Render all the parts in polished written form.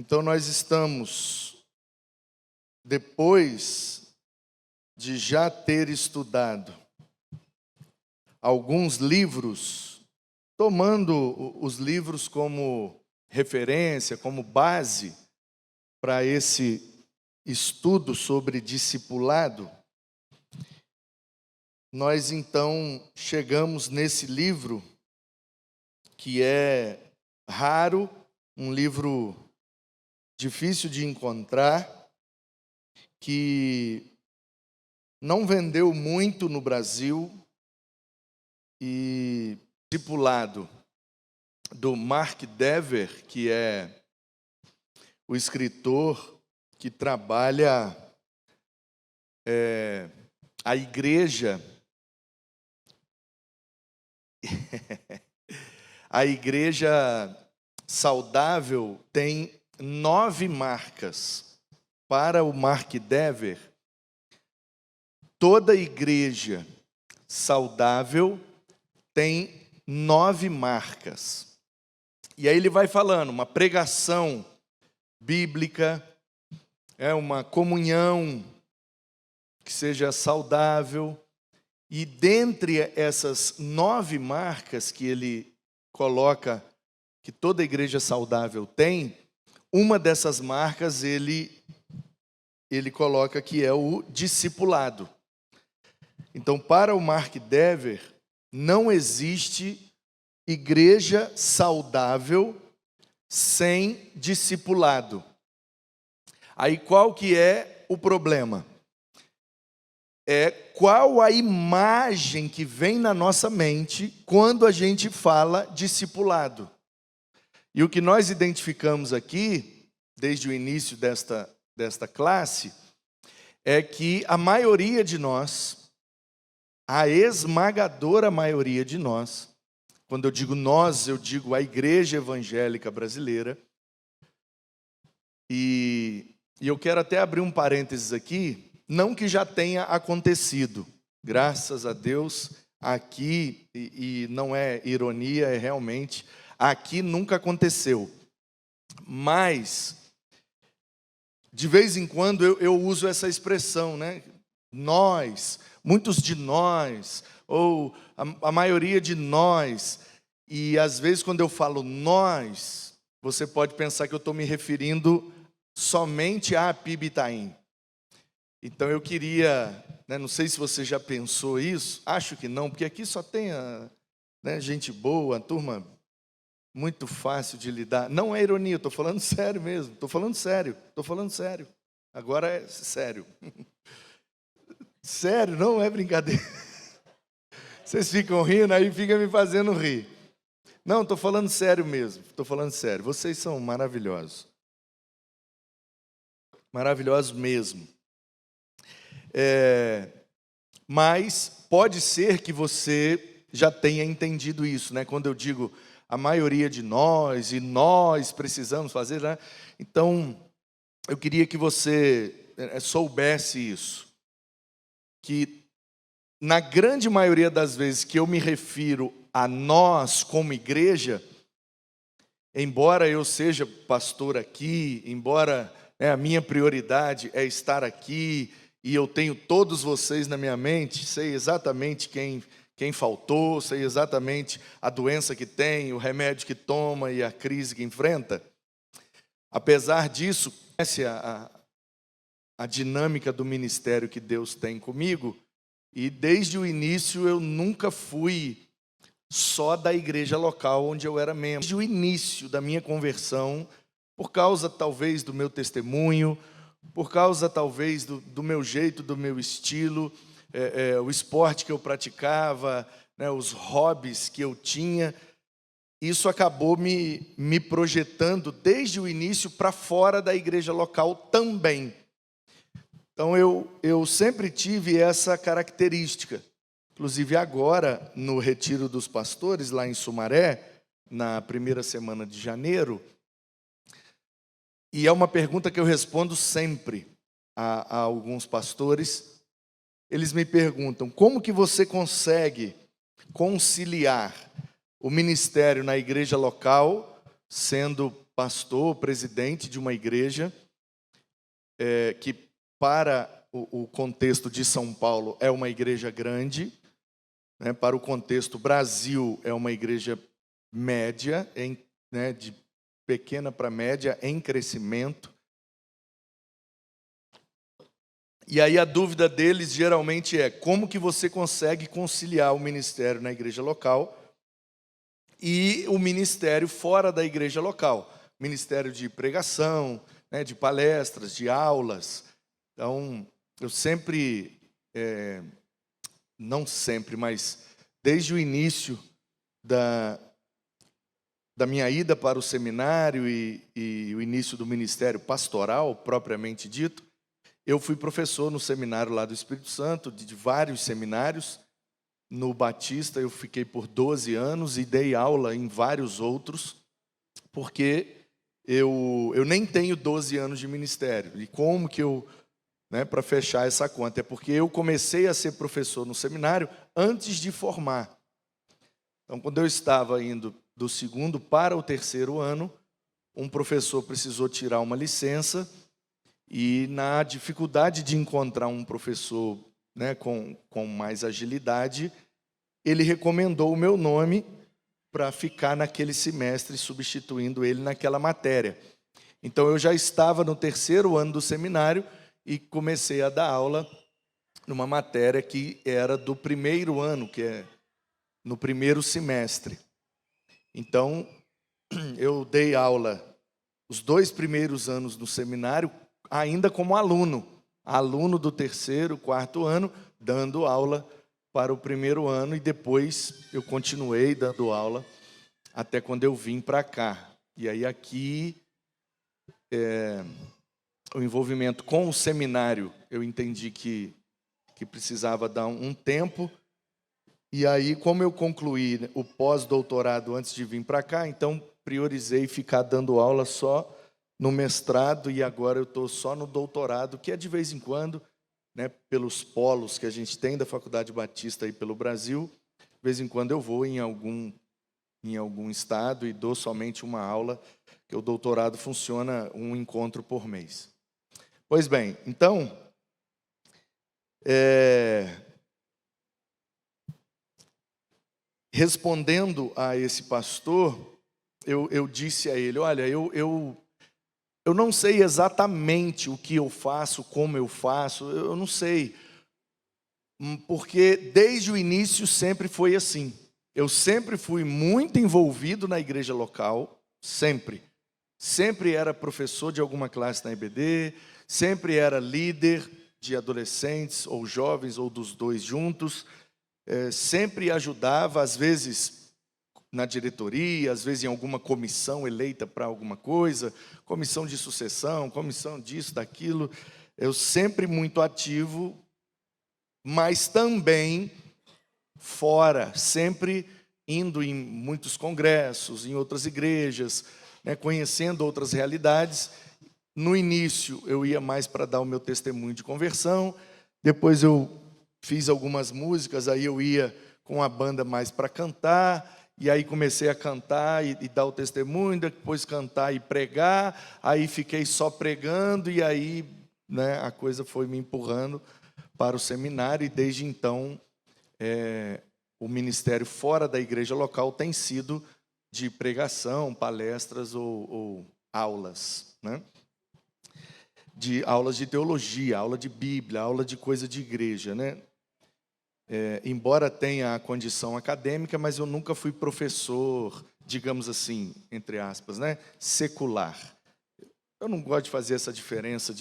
Então nós estamos, depois de já ter estudado alguns livros, tomando os livros como referência, como base para esse estudo sobre discipulado, nós então chegamos nesse livro que é raro, um livro difícil de encontrar, que não vendeu muito no Brasil, e discipulado do Mark Dever, que é o escritor que trabalha a igreja, a igreja saudável tem 9 marcas. Para o Mark Dever, toda igreja saudável tem 9 marcas. E aí ele vai falando, uma pregação bíblica, uma comunhão que seja saudável. E dentre essas 9 marcas que ele coloca, que toda igreja saudável tem, uma dessas marcas ele coloca que é o discipulado. Então, para o Mark Dever, não existe igreja saudável sem discipulado. Aí qual que é o problema? Qual a imagem que vem na nossa mente quando a gente fala discipulado. E o que nós identificamos aqui, desde o início desta classe, é que a maioria de nós, a esmagadora maioria de nós, quando eu digo nós, eu digo a igreja evangélica brasileira, e eu quero até abrir um parênteses aqui, não que já tenha acontecido, graças a Deus, aqui, e não é ironia, é realmente, aqui nunca aconteceu. Mas, de vez em quando, eu uso essa expressão, né? Nós, muitos de nós, ou a maioria de nós. E às vezes quando eu falo nós, você pode pensar que eu estou me referindo somente a PIB Itaim. Então eu queria, não sei se você já pensou isso, acho que não, porque aqui só tem gente boa, a turma muito fácil de lidar. Não é ironia, estou falando sério mesmo, estou falando sério. Agora é sério. Sério, não é brincadeira. Vocês ficam rindo, aí fica me fazendo rir. Não, estou falando sério mesmo, estou falando sério. Vocês são maravilhosos. Maravilhosos mesmo. Mas pode ser que você já tenha entendido isso, né? Quando eu digo a maioria de nós, e nós precisamos fazer, né? Então, eu queria que você soubesse isso. Que na grande maioria das vezes que eu me refiro a nós como igreja, embora eu seja pastor aqui, embora a minha prioridade é estar aqui, e eu tenho todos vocês na minha mente, sei exatamente quem faltou, sei exatamente a doença que tem, o remédio que toma e a crise que enfrenta. Apesar disso, conhece a dinâmica do ministério que Deus tem comigo, e desde o início eu nunca fui só da igreja local onde eu era membro. Desde o início da minha conversão, por causa talvez do meu testemunho, por causa talvez do meu jeito, do meu estilo, o esporte que eu praticava, os hobbies que eu tinha, isso acabou me projetando desde o início para fora da igreja local também. Então eu sempre tive essa característica. Inclusive agora, no Retiro dos Pastores, lá em Sumaré, na primeira semana de janeiro, e é uma pergunta que eu respondo sempre a alguns pastores. Eles me perguntam, como que você consegue conciliar o ministério na igreja local, sendo pastor, presidente de uma igreja que, para o contexto de São Paulo, é uma igreja grande, né? Para o contexto Brasil, é uma igreja média, né, de pequena para média, em crescimento. E aí a dúvida deles geralmente é: como que você consegue conciliar o ministério na igreja local e o ministério fora da igreja local? Ministério de pregação, né, de palestras, de aulas. Então, eu sempre, não sempre, mas desde o início da minha ida para o seminário e o início do ministério pastoral, propriamente dito, eu fui professor no seminário lá do Espírito Santo, de vários seminários. No Batista eu fiquei por 12 anos e dei aula em vários outros, porque eu nem tenho 12 anos de ministério. E como que eu, né, para fechar essa conta, é porque eu comecei a ser professor no seminário antes de formar. Então, quando eu estava indo do segundo para o terceiro ano, um professor precisou tirar uma licença e, na dificuldade de encontrar um professor, né, com mais agilidade, ele recomendou o meu nome para ficar naquele semestre substituindo ele naquela matéria. Então, eu já estava no terceiro ano do seminário e comecei a dar aula numa matéria que era do primeiro ano, que é no primeiro semestre. Então, eu dei aula os 2 primeiros anos no seminário, ainda como aluno do terceiro, quarto ano, dando aula para o primeiro ano, e depois eu continuei dando aula até quando eu vim para cá. E aí aqui, o envolvimento com o seminário, eu entendi que precisava dar um tempo. E aí, como eu concluí o pós-doutorado antes de vir para cá, então priorizei ficar dando aula só no mestrado, e agora eu estou só no doutorado, que é de vez em quando, né, pelos polos que a gente tem da Faculdade Batista aí pelo Brasil, de vez em quando eu vou em algum estado e dou somente uma aula, que o doutorado funciona um encontro por mês. Pois bem, então, respondendo a esse pastor, eu disse a ele: olha, eu não sei exatamente o que eu faço, como eu faço, eu não sei, porque desde o início sempre foi assim. Eu sempre fui muito envolvido na igreja local, sempre. Sempre era professor de alguma classe na EBD, sempre era líder de adolescentes ou jovens, ou dos dois juntos. Sempre ajudava, às vezes na diretoria, às vezes em alguma comissão eleita para alguma coisa, comissão de sucessão, comissão disso, daquilo. Eu sempre muito ativo, mas também fora, sempre indo em muitos congressos, em outras igrejas, né, conhecendo outras realidades. No início, eu ia mais para dar o meu testemunho de conversão, depois eu fiz algumas músicas, aí eu ia com a banda mais para cantar, e aí comecei a cantar e dar o testemunho, depois cantar e pregar, aí fiquei só pregando, e aí, né, a coisa foi me empurrando para o seminário, e desde então, o ministério fora da igreja local tem sido de pregação, palestras ou aulas, né? De aulas de teologia, aula de Bíblia, aula de coisa de igreja, né? Embora tenha a condição acadêmica, mas eu nunca fui professor, digamos assim, entre aspas, né, secular. Eu não gosto de fazer essa diferença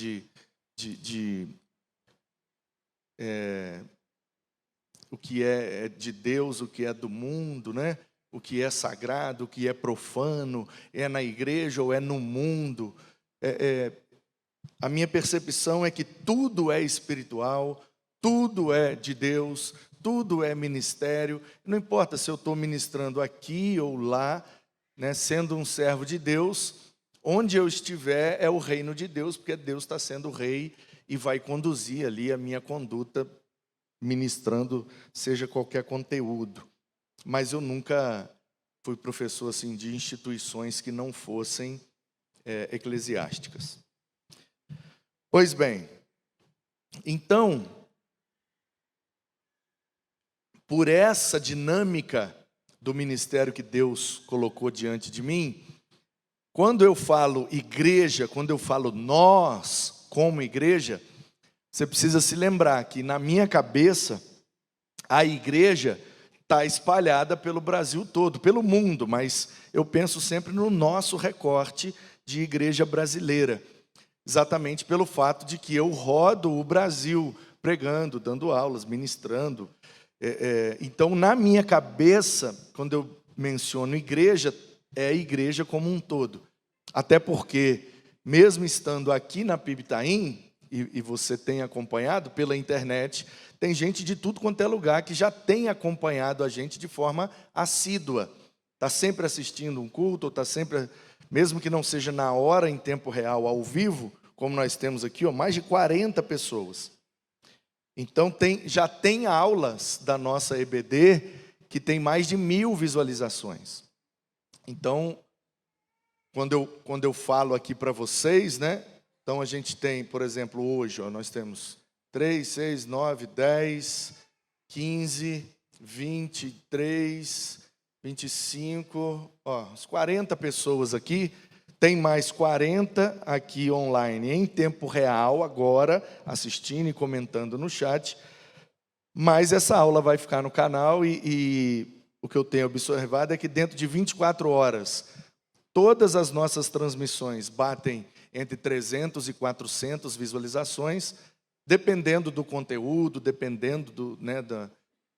o que é de Deus, o que é do mundo, né? O que é sagrado, o que é profano, é na igreja ou é no mundo. A minha percepção é que tudo é espiritual, tudo é de Deus, tudo é ministério. Não importa se eu estou ministrando aqui ou lá, né, sendo um servo de Deus, onde eu estiver é o reino de Deus, porque Deus está sendo rei e vai conduzir ali a minha conduta, ministrando seja qualquer conteúdo. Mas eu nunca fui professor assim de instituições que não fossem eclesiásticas. Pois bem, então, por essa dinâmica do ministério que Deus colocou diante de mim, quando eu falo igreja, quando eu falo nós como igreja, você precisa se lembrar que na minha cabeça a igreja está espalhada pelo Brasil todo, pelo mundo, mas eu penso sempre no nosso recorte de igreja brasileira, exatamente pelo fato de que eu rodo o Brasil pregando, dando aulas, ministrando. Então, na minha cabeça, quando eu menciono igreja, é a igreja como um todo. Até porque, mesmo estando aqui na PIB Itaim, e você tem acompanhado pela internet, tem gente de tudo quanto é lugar que já tem acompanhado a gente de forma assídua. Está sempre assistindo um culto, está sempre, mesmo que não seja na hora, em tempo real, ao vivo, como nós temos aqui, mais de 40 pessoas. Então, já tem aulas da nossa EBD que tem mais de 1000 visualizações. Então, quando eu falo aqui para vocês, né? Então, a gente tem, por exemplo, hoje, nós temos 3, 6, 9, 10, 15, 23, 25, uns 40 pessoas aqui. Tem mais 40 aqui online, em tempo real, agora, assistindo e comentando no chat. Mas essa aula vai ficar no canal e o que eu tenho observado é que dentro de 24 horas, todas as nossas transmissões batem entre 300 e 400 visualizações, dependendo do conteúdo, dependendo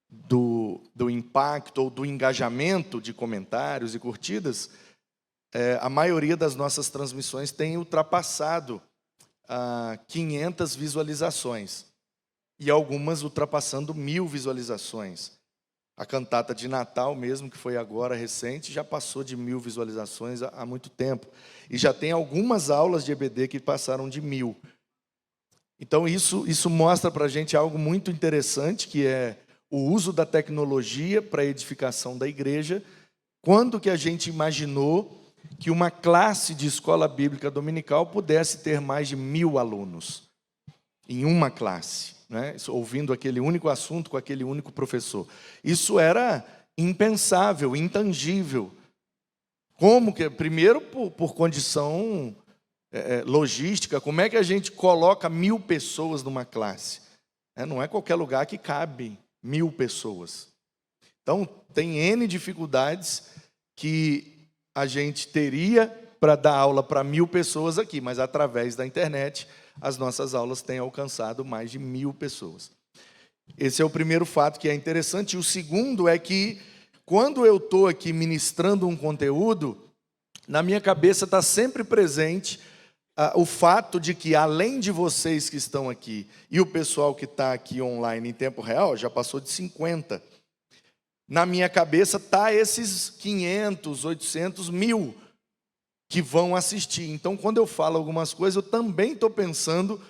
do impacto ou do engajamento de comentários e curtidas. A maioria das nossas transmissões tem ultrapassado 500 visualizações. E algumas ultrapassando 1000 visualizações. A cantata de Natal mesmo, que foi agora recente, já passou de 1000 visualizações há muito tempo. E já tem algumas aulas de EBD que passaram de 1000. Então isso mostra para a gente algo muito interessante, que é o uso da tecnologia para a edificação da igreja. Quando que a gente imaginou que uma classe de escola bíblica dominical pudesse ter mais de 1000 alunos em uma classe, né? Ouvindo aquele único assunto com aquele único professor. Isso era impensável, intangível. Como que, primeiro por condição logística, como é que a gente coloca 1000 pessoas numa classe? Não é qualquer lugar que cabe 1000 pessoas. Então, tem N dificuldades que a gente teria para dar aula para 1000 pessoas aqui, mas através da internet, as nossas aulas têm alcançado mais de 1000 pessoas. Esse é o primeiro fato que é interessante. E o segundo é que, quando eu estou aqui ministrando um conteúdo, na minha cabeça está sempre presente o fato de que, além de vocês que estão aqui e o pessoal que está aqui online em tempo real, já passou de 50. Na minha cabeça está esses 500, 800, 1000 que vão assistir. Então, quando eu falo algumas coisas, eu também estou pensando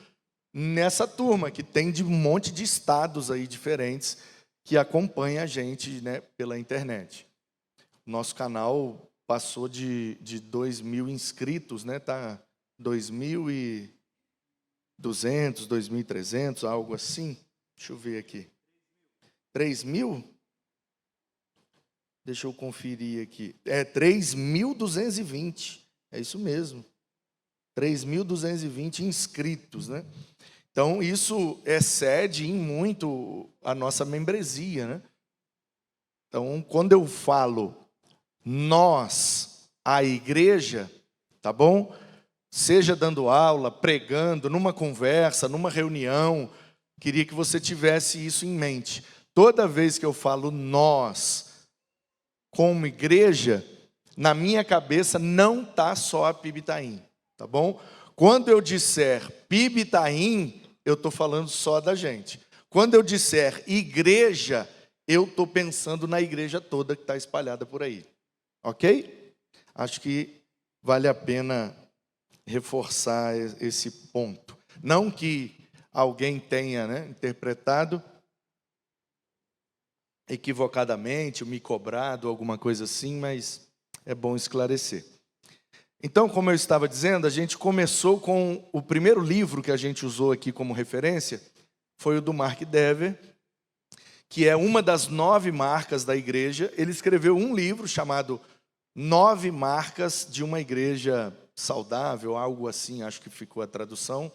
nessa turma, que tem de um monte de estados aí diferentes, que acompanha a gente, né, pela internet. Nosso canal passou de 2.000 inscritos, né, tá 2.200, 2.300, algo assim. Deixa eu ver aqui. 3.000? Deixa eu conferir aqui. 3.220. É isso mesmo. 3.220 inscritos, né? Então, isso excede em muito a nossa membresia, né? Então, quando eu falo nós, a igreja, tá bom? Seja dando aula, pregando, numa conversa, numa reunião, queria que você tivesse isso em mente. Toda vez que eu falo nós, como igreja, na minha cabeça não está só a PIB Itaim, tá bom? Quando eu disser PIB Itaim, eu estou falando só da gente. Quando eu disser igreja, eu estou pensando na igreja toda que está espalhada por aí. Ok? Acho que vale a pena reforçar esse ponto. Não que alguém tenha, né, interpretado equivocadamente, me cobrado, alguma coisa assim, mas é bom esclarecer. Então, como eu estava dizendo, a gente começou com o primeiro livro que a gente usou aqui como referência, foi o do Mark Dever, que é uma das 9 marcas da igreja. Ele escreveu um livro chamado 9 Marcas de uma Igreja Saudável, algo assim, acho que ficou a tradução.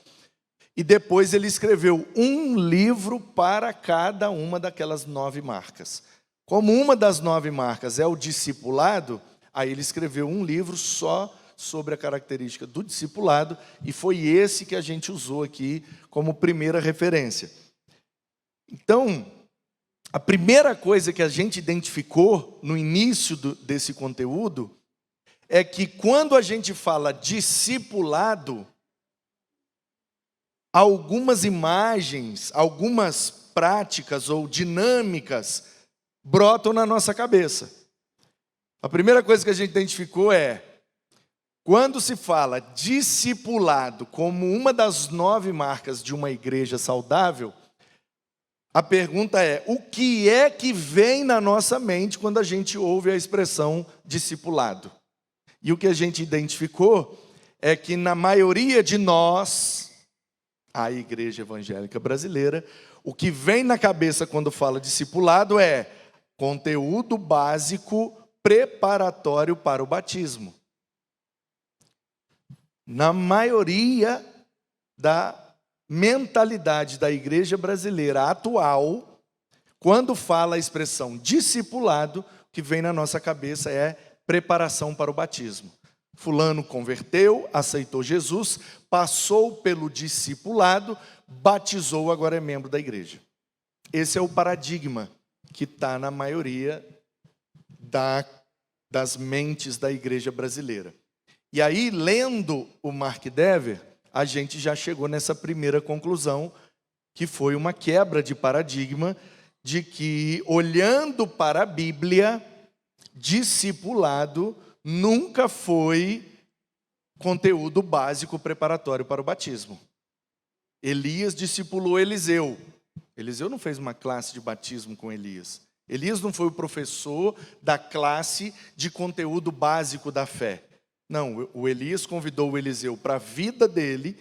E depois ele escreveu um livro para cada uma daquelas 9 marcas. Como uma das 9 marcas é o discipulado, aí ele escreveu um livro só sobre a característica do discipulado, e foi esse que a gente usou aqui como primeira referência. Então, a primeira coisa que a gente identificou no início desse conteúdo é que quando a gente fala discipulado, algumas imagens, algumas práticas ou dinâmicas brotam na nossa cabeça. A primeira coisa que a gente identificou é, quando se fala discipulado como uma das 9 marcas de uma igreja saudável, a pergunta é, o que é que vem na nossa mente quando a gente ouve a expressão discipulado? E o que a gente identificou é que na maioria de nós, a igreja evangélica brasileira, o que vem na cabeça quando fala discipulado é conteúdo básico preparatório para o batismo. Na maioria da mentalidade da igreja brasileira atual, quando fala a expressão discipulado, o que vem na nossa cabeça é preparação para o batismo. Fulano converteu, aceitou Jesus, passou pelo discipulado, batizou, agora é membro da igreja. Esse é o paradigma que está na maioria das mentes da igreja brasileira. E aí, lendo o Mark Dever, a gente já chegou nessa primeira conclusão, que foi uma quebra de paradigma, de que, olhando para a Bíblia, discipulado nunca foi conteúdo básico preparatório para o batismo. Elias discipulou Eliseu. Eliseu não fez uma classe de batismo com Elias. Elias não foi o professor da classe de conteúdo básico da fé. Não, o Elias convidou o Eliseu para a vida dele,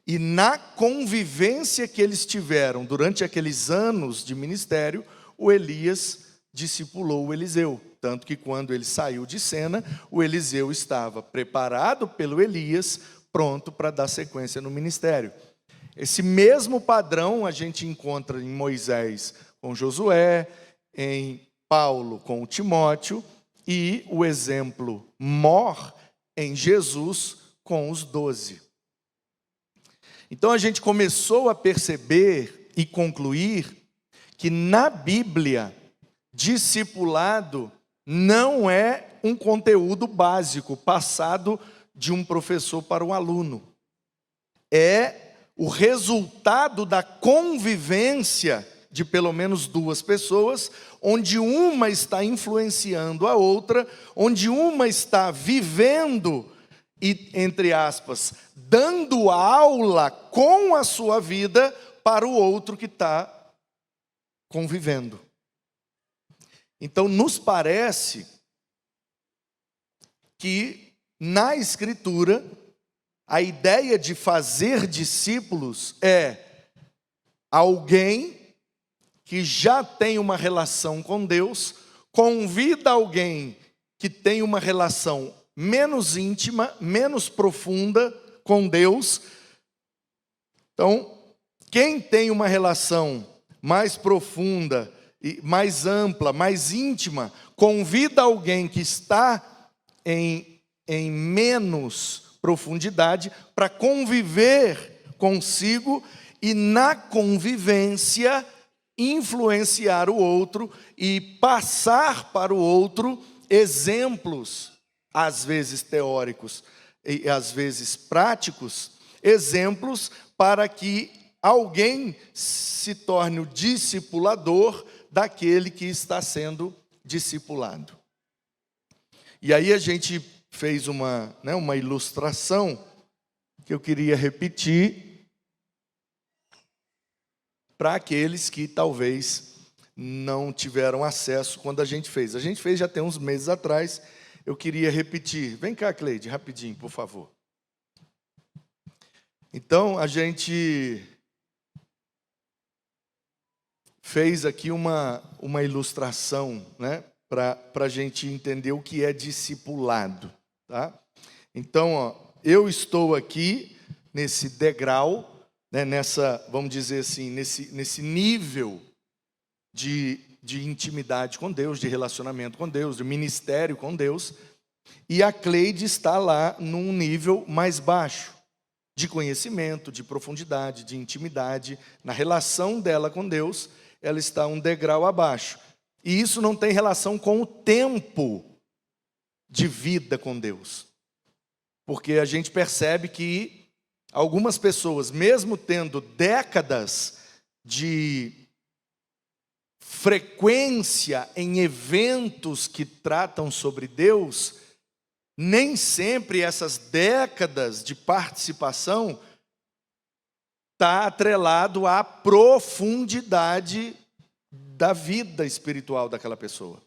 e na convivência que eles tiveram durante aqueles anos de ministério, o Elias discipulou o Eliseu. Tanto que quando ele saiu de cena, o Eliseu estava preparado pelo Elias, pronto para dar sequência no ministério. Esse mesmo padrão a gente encontra em Moisés com Josué, em Paulo com Timóteo, e o exemplo mor em Jesus com os 12. Então a gente começou a perceber e concluir que na Bíblia, discipulado não é um conteúdo básico passado de um professor para um aluno. É o resultado da convivência de pelo menos 2 pessoas, onde uma está influenciando a outra, onde uma está vivendo e, entre aspas, dando aula com a sua vida para o outro que está convivendo. Então, nos parece que na Escritura, a ideia de fazer discípulos é alguém que já tem uma relação com Deus, convida alguém que tem uma relação menos íntima, menos profunda com Deus. Então, quem tem uma relação mais profunda, mais ampla, mais íntima, convida alguém que está em menos profundidade para conviver consigo e na convivência influenciar o outro e passar para o outro exemplos, às vezes teóricos e às vezes práticos, exemplos para que alguém se torne o discipulador daquele que está sendo discipulado. E aí a gente fez uma ilustração que eu queria repetir para aqueles que talvez não tiveram acesso quando a gente fez. A gente fez já tem uns meses atrás. eu queria repetir. Vem cá, Cleide, rapidinho, por favor. Então, a gente fez aqui uma ilustração, né, para a gente entender o que é discipulado, tá? Então, ó, eu estou aqui nesse degrau, né, vamos dizer assim, nesse nível de intimidade com Deus, de relacionamento com Deus, de ministério com Deus, e a Cleide está lá num nível mais baixo, de conhecimento, de profundidade, de intimidade, na relação dela com Deus, ela está um degrau abaixo. E isso não tem relação com o tempo de vida com Deus. Porque a gente percebe que algumas pessoas, mesmo tendo décadas de frequência em eventos que tratam sobre Deus, nem sempre essas décadas de participação está atrelado à profundidade da vida espiritual daquela pessoa.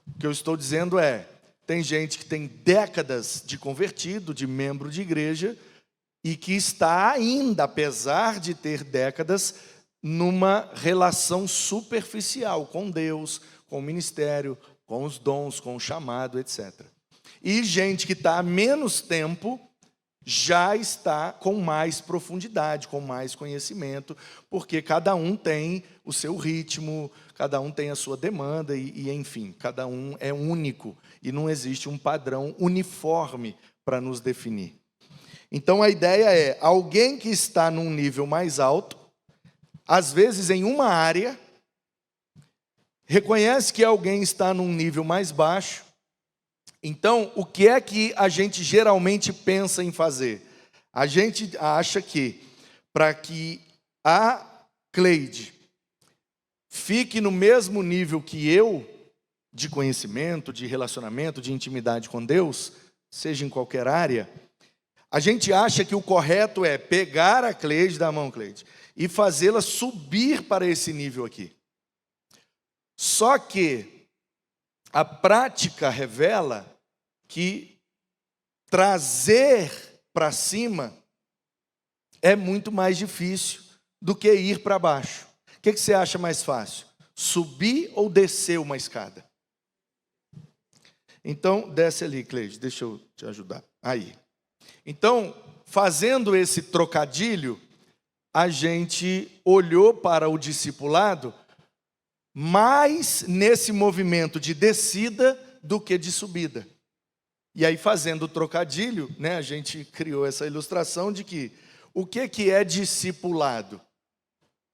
O que eu estou dizendo é, tem gente que tem décadas de convertido, de membro de igreja, e que está ainda, apesar de ter décadas, numa relação superficial com Deus, com o ministério, com os dons, com o chamado, etc. E gente que está há menos tempo já está com mais profundidade, com mais conhecimento, porque cada um tem o seu ritmo, cada um tem a sua demanda e enfim, cada um é único e não existe um padrão uniforme para nos definir. Então a ideia é, alguém que está num nível mais alto, às vezes em uma área, reconhece que alguém está num nível mais baixo. Então, o que é que a gente geralmente pensa em fazer? A gente acha que, para que a Cleide fique no mesmo nível que eu, de conhecimento, de relacionamento, de intimidade com Deus, seja em qualquer área, a gente acha que o correto é pegar a Cleide, da mão, Cleide, e fazê-la subir para esse nível aqui. Só que a prática revela que trazer para cima é muito mais difícil do que ir para baixo. O que você acha mais fácil? Subir ou descer uma escada? Então, desce ali, Cleide, deixa eu te ajudar. Aí. Então, fazendo esse trocadilho, a gente olhou para o discipulado mais nesse movimento de descida do que de subida. E aí, fazendo o trocadilho, né, a gente criou essa ilustração de que o que é discipulado?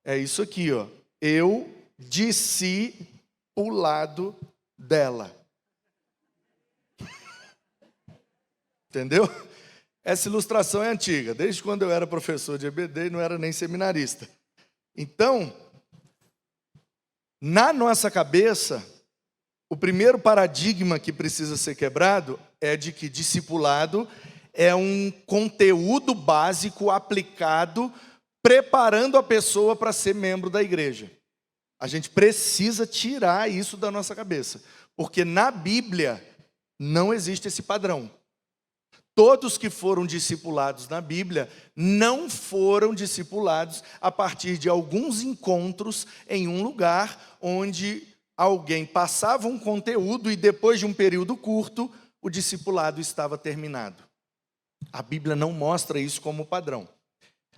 É isso aqui, ó. Eu discipulado dela. Entendeu? Essa ilustração é antiga, desde quando eu era professor de EBD e não era nem seminarista. Então, na nossa cabeça, o primeiro paradigma que precisa ser quebrado é de que discipulado é um conteúdo básico aplicado, preparando a pessoa para ser membro da igreja. A gente precisa tirar isso da nossa cabeça, porque na Bíblia não existe esse padrão. Todos que foram discipulados na Bíblia não foram discipulados a partir de alguns encontros em um lugar onde alguém passava um conteúdo e depois de um período curto, o discipulado estava terminado. A Bíblia não mostra isso como padrão.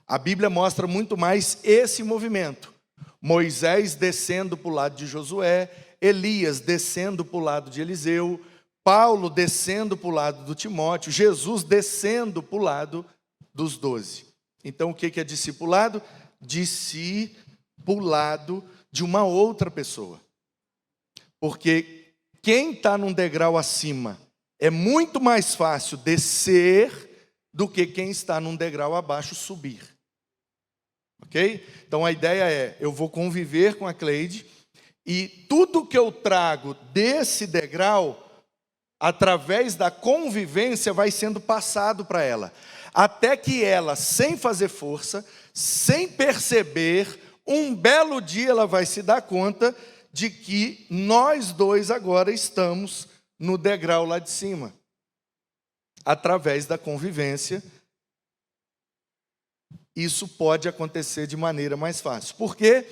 A Bíblia mostra muito mais esse movimento. Moisés descendo para o lado de Josué, Elias descendo para o lado de Eliseu, Paulo descendo para o lado do Timóteo, Jesus descendo para o lado dos 12. Então, o que é discipulado? Discipulado de uma outra pessoa. Porque quem está num degrau acima é muito mais fácil descer do que quem está num degrau abaixo subir. Ok? Então, a ideia é, eu vou conviver com a Cleide e tudo que eu trago desse degrau, através da convivência, vai sendo passado para ela. Até que ela, sem fazer força, sem perceber, um belo dia ela vai se dar conta de que nós dois agora estamos no degrau lá de cima, através da convivência. Isso pode acontecer de maneira mais fácil. Por quê?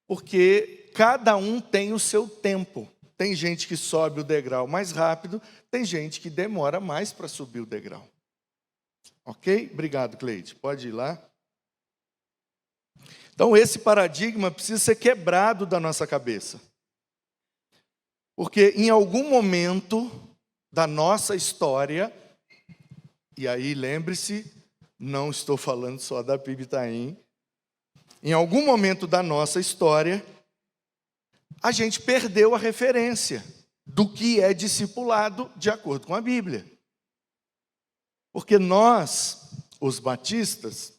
Porque cada um tem o seu tempo. Tem gente que sobe o degrau mais rápido, tem gente que demora mais para subir o degrau. Ok? Obrigado, Cleide. Pode ir lá. Então, esse paradigma precisa ser quebrado da nossa cabeça. Porque em algum momento da nossa história, e aí lembre-se, não estou falando só da PIB Itaim, em algum momento da nossa história, a gente perdeu a referência do que é discipulado de acordo com a Bíblia. Porque nós, os batistas,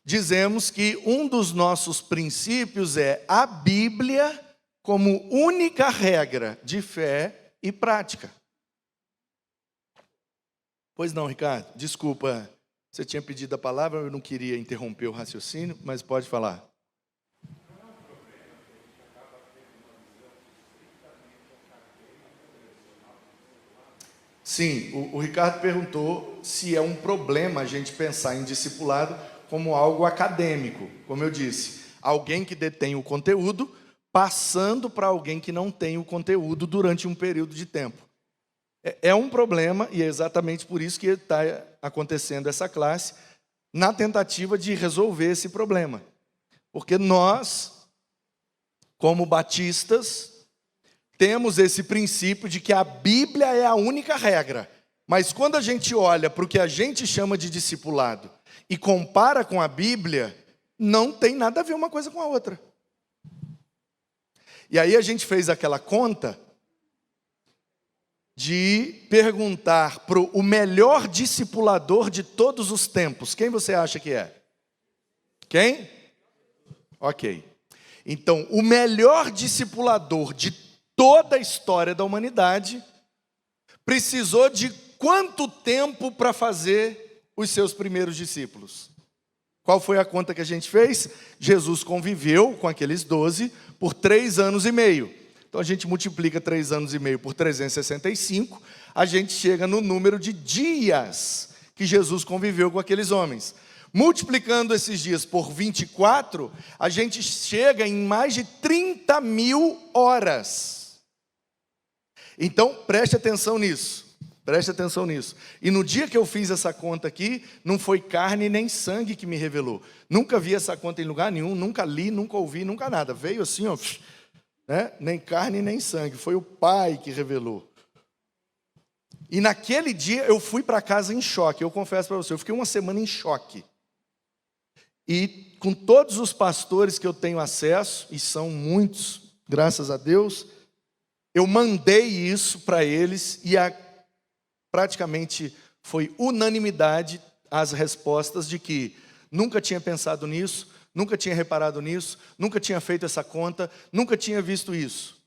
dizemos que um dos nossos princípios é a Bíblia como única regra de fé e prática. Pois não, Ricardo? Desculpa, você tinha pedido a palavra, eu não queria interromper o raciocínio, mas pode falar. Sim, o Ricardo perguntou se é um problema a gente pensar em discipulado como algo acadêmico. Como eu disse, alguém que detém o conteúdo passando para alguém que não tem o conteúdo durante um período de tempo. É um problema e é exatamente por isso que está acontecendo essa classe, na tentativa de resolver esse problema. Porque nós, como batistas, temos esse princípio de que a Bíblia é a única regra. Mas quando a gente olha para o que a gente chama de discipulado e compara com a Bíblia, não tem nada a ver uma coisa com a outra. E aí a gente fez aquela conta de perguntar para o melhor discipulador de todos os tempos. Quem você acha que é? Quem? Ok. Então, o melhor discipulador de toda a história da humanidade precisou de quanto tempo para fazer os seus primeiros discípulos? Qual foi a conta que a gente fez? Jesus conviveu com aqueles 12 por 3 anos e meio. Então a gente multiplica 3 anos e meio por 365, a gente chega no número de dias que Jesus conviveu com aqueles homens. Multiplicando esses dias por 24, a gente chega em mais de 30 mil horas. Então, preste atenção nisso. Preste atenção nisso. E no dia que eu fiz essa conta aqui, não foi carne nem sangue que me revelou. Nunca vi essa conta em lugar nenhum, nunca li, nunca ouvi, nunca nada. Veio assim, ó, né? Nem carne nem sangue. Foi o Pai que revelou. E naquele dia eu fui para casa em choque. Eu confesso para você, eu fiquei uma semana em choque. E com todos os pastores que eu tenho acesso, e são muitos, graças a Deus, eu mandei isso para eles e praticamente foi unanimidade as respostas de que nunca tinha pensado nisso, nunca tinha reparado nisso, nunca tinha feito essa conta, nunca tinha visto isso.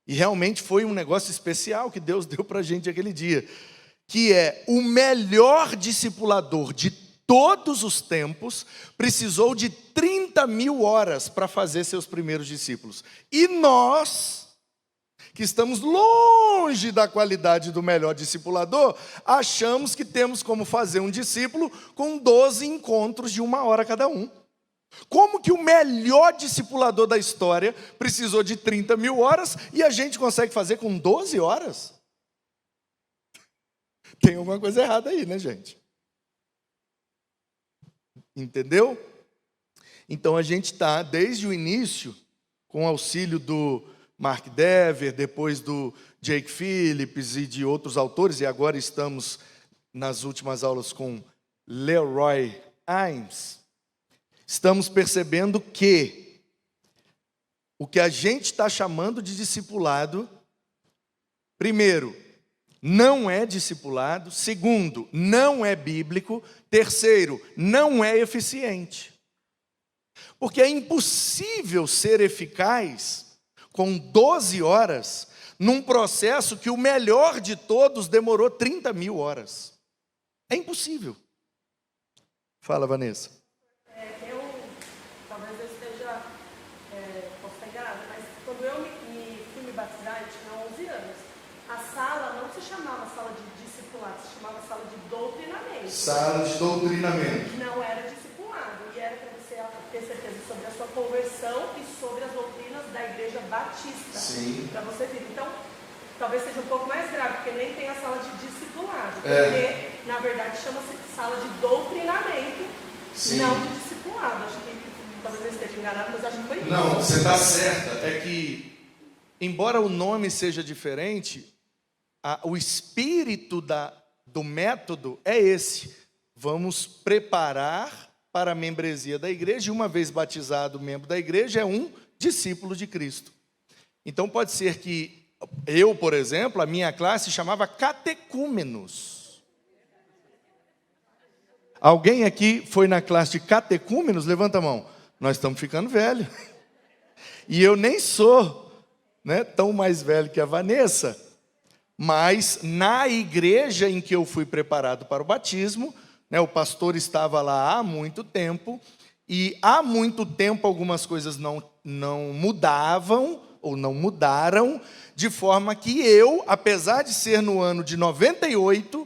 E realmente foi um negócio especial que Deus deu para a gente aquele dia, que é o melhor discipulador de todos os tempos, precisou de 30 mil horas para fazer seus primeiros discípulos. E nós, que estamos longe da qualidade do melhor discipulador, achamos que temos como fazer um discípulo com 12 encontros de 1 hora cada um. Como que o melhor discipulador da história precisou de 30 mil horas e a gente consegue fazer com 12 horas? Tem alguma coisa errada aí, né, gente? Entendeu? Então a gente está, desde o início, com o auxílio do Mark Dever, depois do Jake Phillips e de outros autores, e agora estamos nas últimas aulas com Leroy Eims, estamos percebendo que o que a gente está chamando de discipulado, primeiro, não é discipulado, segundo, não é bíblico, terceiro, não é eficiente. Porque é impossível ser eficaz com 12 horas num processo que o melhor de todos demorou 30 mil horas. É impossível. Fala, Vanessa. Talvez eu esteja, posso estar enganada, mas quando eu fui me batizar, eu tinha 11 anos. A sala não se chamava sala de discipulado, se chamava sala de doutrinamento. Sala de doutrinamento. Não era discipulado, e era para você ter certeza sobre a sua conversão e sobre as doutrinas da Igreja Batista. Sim. Para você vir. Então, talvez seja um pouco mais grave, porque nem tem a sala de discipulado. Porque, na verdade, chama-se sala de doutrinamento, sim, não de discipulado. Acho que talvez eu esteja enganado, mas acho que foi isso. Não, você está certa. É que, embora o nome seja diferente, o espírito do método é esse. Vamos preparar para a membresia da igreja, e uma vez batizado membro da igreja, é um discípulo de Cristo. Então pode ser que eu, por exemplo, a minha classe chamava catecúmenos. Alguém aqui foi na classe de catecúmenos? Levanta a mão. Nós estamos ficando velhos. E eu nem sou, né, tão mais velho que a Vanessa. Mas na igreja em que eu fui preparado para o batismo, né, o pastor estava lá há muito tempo, e há muito tempo algumas coisas não mudavam, ou não mudaram, de forma que eu, apesar de ser no ano de 98,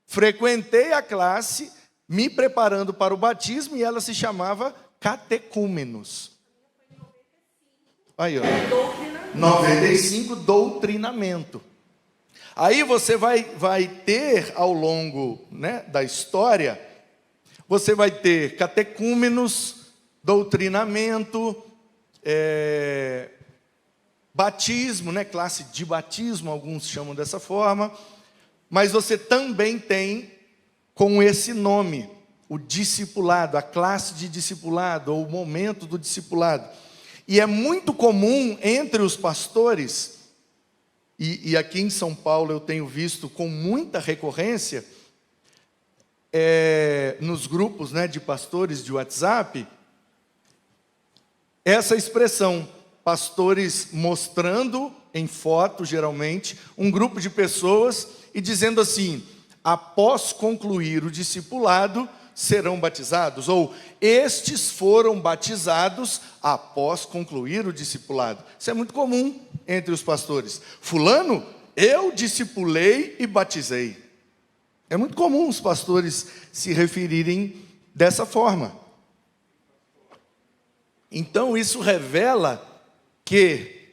frequentei a classe, me preparando para o batismo, e ela se chamava catecúmenos. Aí, ó. 95, doutrinamento. Aí você vai ter ao longo, né, da história, você vai ter catecúmenos, doutrinamento, batismo, né, classe de batismo, alguns chamam dessa forma, mas você também tem com esse nome, o discipulado, a classe de discipulado, ou o momento do discipulado. E é muito comum entre os pastores, e aqui em São Paulo eu tenho visto com muita recorrência, nos grupos, né, de pastores de WhatsApp, essa expressão, pastores mostrando em foto, geralmente, um grupo de pessoas e dizendo assim: após concluir o discipulado, serão batizados, ou estes foram batizados após concluir o discipulado. Isso é muito comum entre os pastores. Fulano, eu discipulei e batizei. É muito comum os pastores se referirem dessa forma. Então isso revela que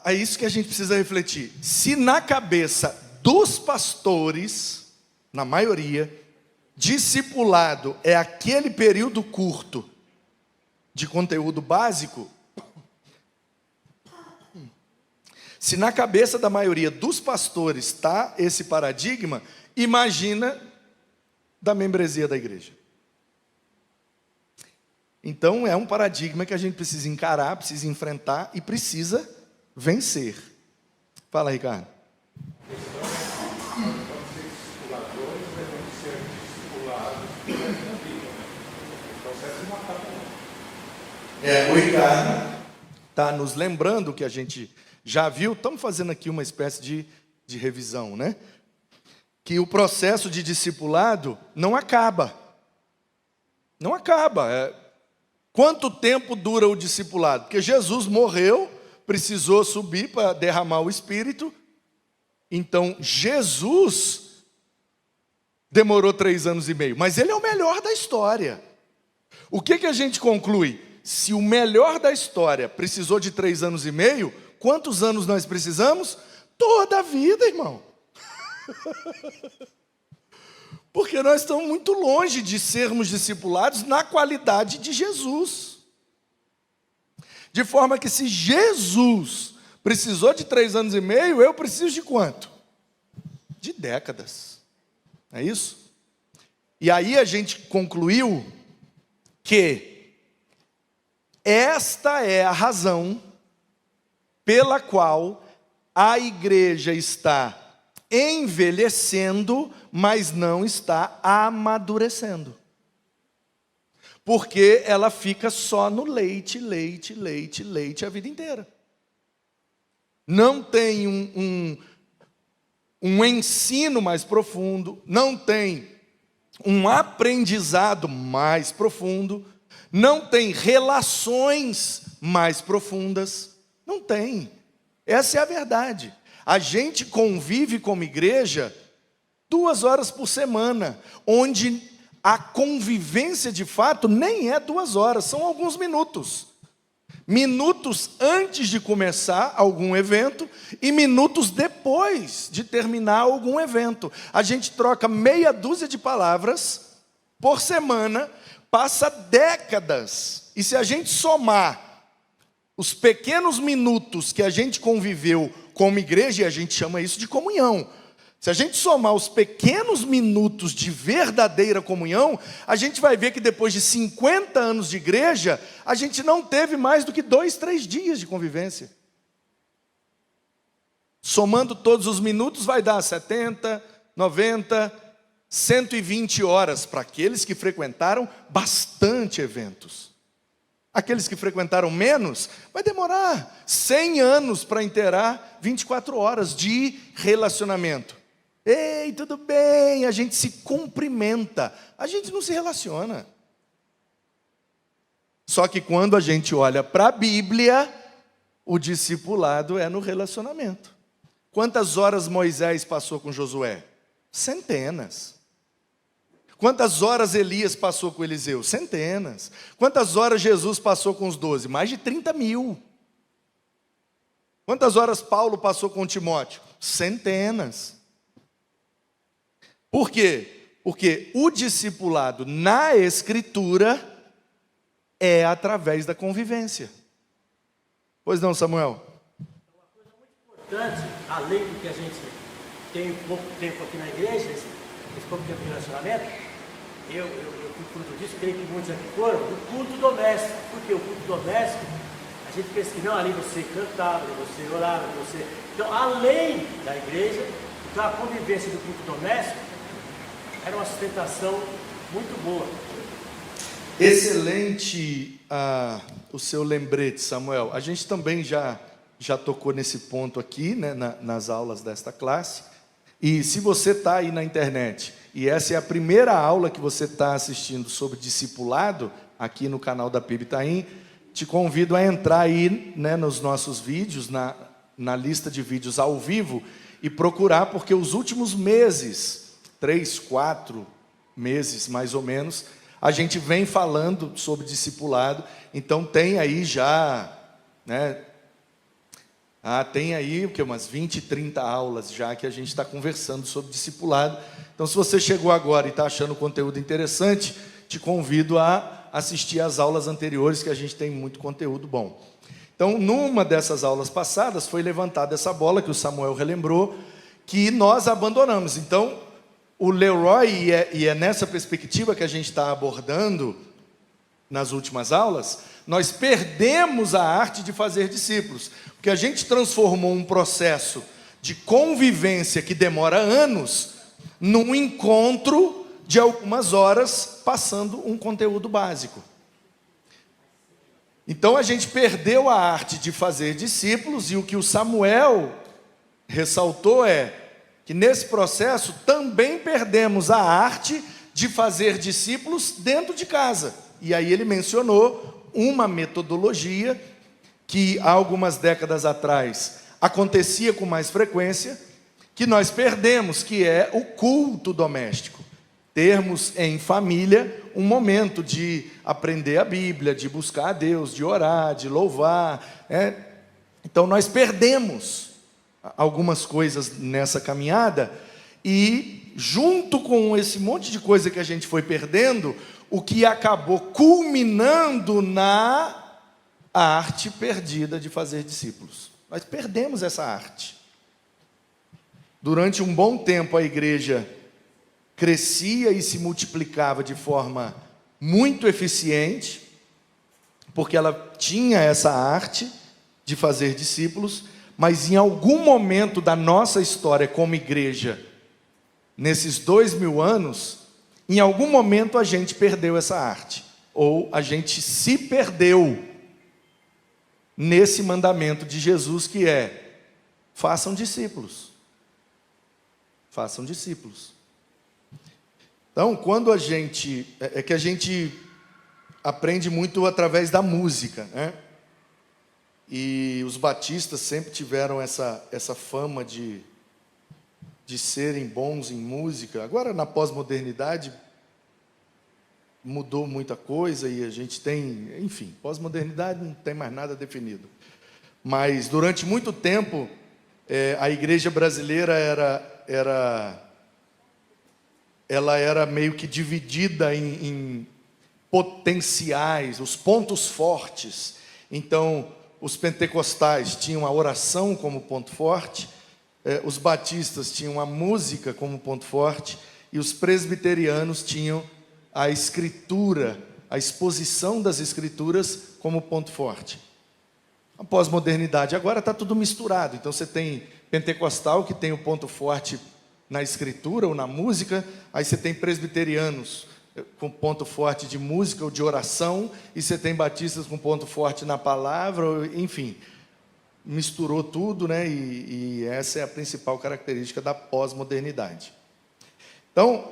é isso que a gente precisa refletir. Se na cabeça dos pastores, na maioria, discipulado é aquele período curto de conteúdo básico, se na cabeça da maioria dos pastores está esse paradigma, imagina da membresia da igreja. Então é um paradigma que a gente precisa encarar, precisa enfrentar e precisa vencer. Fala, Ricardo. O Ricardo está nos lembrando que a gente já viu, estamos fazendo aqui uma espécie de revisão, né? Que o processo de discipulado não acaba. Não acaba. Quanto tempo dura o discipulado? Porque Jesus morreu, precisou subir para derramar o Espírito. Então, Jesus demorou 3 anos e meio, mas ele é o melhor da história. O que a gente conclui? Se o melhor da história precisou de 3 anos e meio, quantos anos nós precisamos? Toda a vida, irmão. Porque nós estamos muito longe de sermos discipulados na qualidade de Jesus. De forma que se Jesus precisou de 3 anos e meio, eu preciso de quanto? De décadas. É isso? E aí a gente concluiu que esta é a razão pela qual a igreja está envelhecendo, mas não está amadurecendo. Porque ela fica só no leite, leite, leite, leite a vida inteira. Não tem um ensino mais profundo, não tem um aprendizado mais profundo, não tem relações mais profundas. Não tem. Essa é a verdade. A gente convive como igreja 2 horas por semana, onde a convivência de fato nem é 2 horas, são alguns minutos. Minutos antes de começar algum evento e minutos depois de terminar algum evento. A gente troca meia dúzia de palavras por semana, passa décadas. E se a gente somar os pequenos minutos que a gente conviveu como igreja, e a gente chama isso de comunhão. Se a gente somar os pequenos minutos de verdadeira comunhão, a gente vai ver que depois de 50 anos de igreja, a gente não teve mais do que 2, 3 dias de convivência. Somando todos os minutos vai dar 70, 90, 120 horas para aqueles que frequentaram bastante eventos. Aqueles que frequentaram menos, vai demorar 100 anos para inteirar 24 horas de relacionamento. Ei, tudo bem, a gente se cumprimenta, a gente não se relaciona. Só que quando a gente olha para a Bíblia, o discipulado é no relacionamento. Quantas horas Moisés passou com Josué? Centenas. Quantas horas Elias passou com Eliseu? Centenas. Quantas horas Jesus passou com os 12? Mais de 30.000. Quantas horas Paulo passou com Timóteo? Centenas. Por quê? Porque o discipulado na Escritura é através da convivência. Pois não, Samuel? Uma coisa muito importante, além do que a gente tem pouco tempo aqui na igreja, esse pouco tempo de relacionamento, eu fui fruto disso, creio que muitos aqui foram, o culto doméstico. Porque o culto doméstico, a gente pensa que não, ali você cantava, ali você orava, ali você... Então, além da igreja, então a convivência do culto doméstico era uma sustentação muito boa. Excelente o seu lembrete, Samuel. A gente também já tocou nesse ponto aqui, né, nas aulas desta classe. E se você está aí na internet, e essa é a primeira aula que você está assistindo sobre discipulado, aqui no canal da PIB Itaim, te convido a entrar aí, né, nos nossos vídeos, na lista de vídeos ao vivo, e procurar, porque os últimos meses, 3, 4 meses mais ou menos, a gente vem falando sobre discipulado. Então tem aí já, né, tem aí umas 20, 30 aulas já que a gente está conversando sobre discipulado. Então, se você chegou agora e está achando o conteúdo interessante, te convido a assistir às aulas anteriores, que a gente tem muito conteúdo bom. Então, numa dessas aulas passadas, foi levantada essa bola que o Samuel relembrou, que nós abandonamos. Então, o Leroy, e é nessa perspectiva que a gente está abordando nas últimas aulas, nós perdemos a arte de fazer discípulos, porque a gente transformou um processo de convivência que demora anos, num encontro de algumas horas, passando um conteúdo básico. Então a gente perdeu a arte de fazer discípulos, e o que o Samuel ressaltou é que nesse processo também perdemos a arte de fazer discípulos dentro de casa. E aí ele mencionou uma metodologia que há algumas décadas atrás acontecia com mais frequência, que nós perdemos, que é o culto doméstico. Termos em família um momento de aprender a Bíblia, de buscar a Deus, de orar, de louvar. Então nós perdemos algumas coisas nessa caminhada, e junto com esse monte de coisa que a gente foi perdendo, o que acabou culminando na arte perdida de fazer discípulos. Nós perdemos essa arte. Durante um bom tempo a igreja crescia e se multiplicava de forma muito eficiente, porque ela tinha essa arte de fazer discípulos, mas em algum momento da nossa história como igreja, nesses 2000 anos, em algum momento a gente perdeu essa arte, ou a gente se perdeu nesse mandamento de Jesus, que é: façam discípulos. Façam discípulos. Então, quando a gente aprende muito através da música, né? E os batistas sempre tiveram essa fama de serem bons em música. Agora, na pós-modernidade, mudou muita coisa e a gente tem, enfim, pós-modernidade não tem mais nada definido. Mas, durante muito tempo, a igreja brasileira ela era meio que dividida em potenciais, os pontos fortes. Então, os pentecostais tinham a oração como ponto forte, os batistas tinham a música como ponto forte, e os presbiterianos tinham a escritura, a exposição das escrituras como ponto forte. A pós-modernidade, agora está tudo misturado. Então você tem pentecostal que tem o ponto forte na escritura ou na música, aí você tem presbiterianos com ponto forte de música ou de oração, e você tem batistas com ponto forte na palavra, enfim, misturou tudo, né? E essa é a principal característica da pós-modernidade. Então,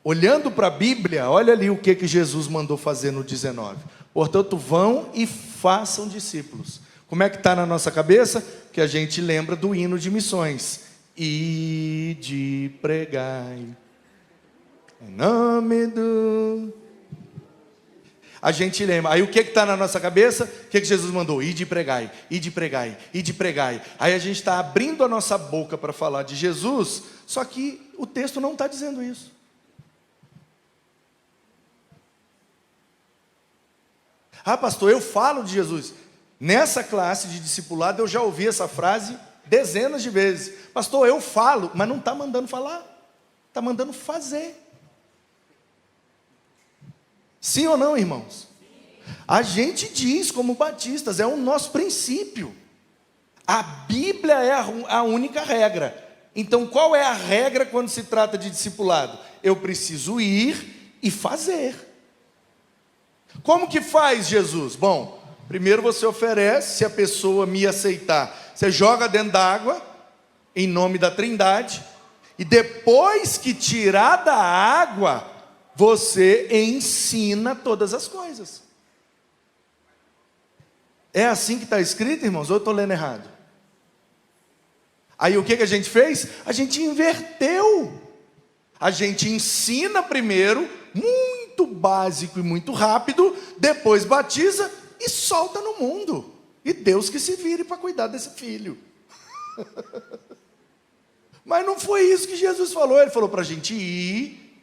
olhando para a Bíblia, olha ali o que Jesus mandou fazer no 19. Portanto, vão e façam discípulos. Como é que está na nossa cabeça? Que a gente lembra do hino de missões. E de pregai, em nome do... A gente lembra. Aí o que está na nossa cabeça? O que Jesus mandou? Ide e pregai, ide e pregai, ide e pregai. Aí a gente está abrindo a nossa boca para falar de Jesus, só que o texto não está dizendo isso. Ah, pastor, eu falo de Jesus. Nessa classe de discipulado eu já ouvi essa frase dezenas de vezes. Pastor, eu falo, mas não está mandando falar, está mandando fazer. Sim ou não, irmãos? A gente diz como batistas, é o nosso princípio. A Bíblia é a única regra. Então qual é a regra quando se trata de discipulado? Eu preciso ir e fazer. Como que faz, Jesus? Bom, primeiro você oferece, se a pessoa me aceitar, você joga dentro da água, em nome da Trindade, e depois que tirar da água, você ensina todas as coisas. É assim que está escrito, irmãos? Ou eu estou lendo errado? Aí o que a gente fez? A gente inverteu. A gente ensina primeiro, muito básico e muito rápido, depois batiza e solta no mundo. E Deus que se vire para cuidar desse filho. Mas não foi isso que Jesus falou. Ele falou para a gente ir,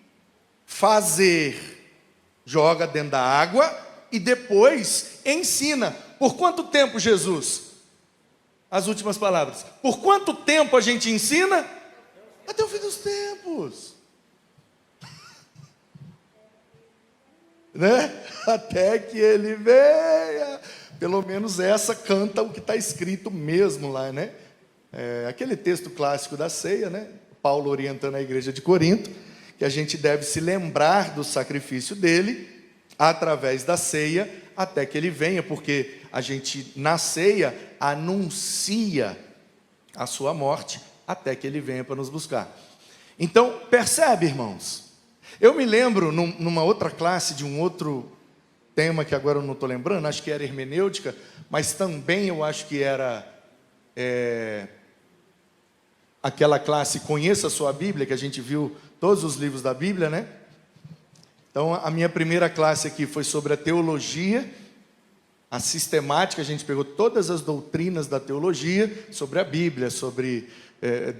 fazer, joga dentro da água e depois ensina. Por quanto tempo, Jesus? As últimas palavras. Por quanto tempo a gente ensina? Até o fim dos tempos. Né? Até que ele venha. Pelo menos essa canta o que está escrito mesmo lá, né? Aquele texto clássico da ceia, né? Paulo orientando a igreja de Corinto, que a gente deve se lembrar do sacrifício dele, através da ceia, até que ele venha, porque a gente na ceia anuncia a sua morte, até que ele venha para nos buscar. Então, percebe, irmãos? Eu me lembro, numa outra classe, de um outro tema que agora eu não estou lembrando, acho que era hermenêutica, mas também eu acho que era aquela classe Conheça a Sua Bíblia, que a gente viu todos os livros da Bíblia, né? Então, a minha primeira classe aqui foi sobre a teologia, a sistemática, a gente pegou todas as doutrinas da teologia, sobre a Bíblia, sobre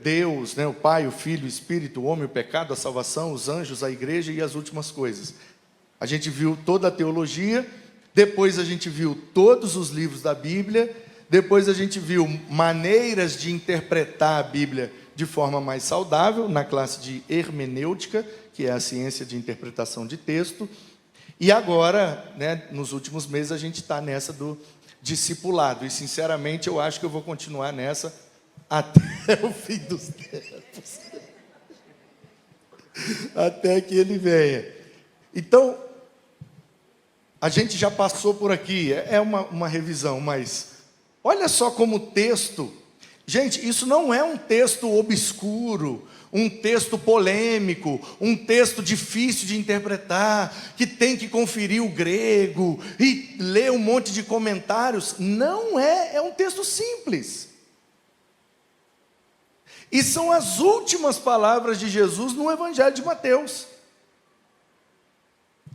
Deus, né? O Pai, o Filho, o Espírito, o homem, o pecado, a salvação, os anjos, a igreja e as últimas coisas. A gente viu toda a teologia, depois a gente viu todos os livros da Bíblia, depois a gente viu maneiras de interpretar a Bíblia de forma mais saudável, na classe de hermenêutica, que é a ciência de interpretação de texto. E agora, né, nos últimos meses, a gente está nessa do discipulado. E, sinceramente, eu acho que eu vou continuar nessa até o fim dos tempos. Até que ele venha. Então, a gente já passou por aqui, é uma revisão, mas olha só como o texto Gente, isso não é um texto obscuro, um texto polêmico, um texto difícil de interpretar, que tem que conferir o grego e ler um monte de comentários. Não é, é um texto simples. E são as últimas palavras de Jesus no Evangelho de Mateus,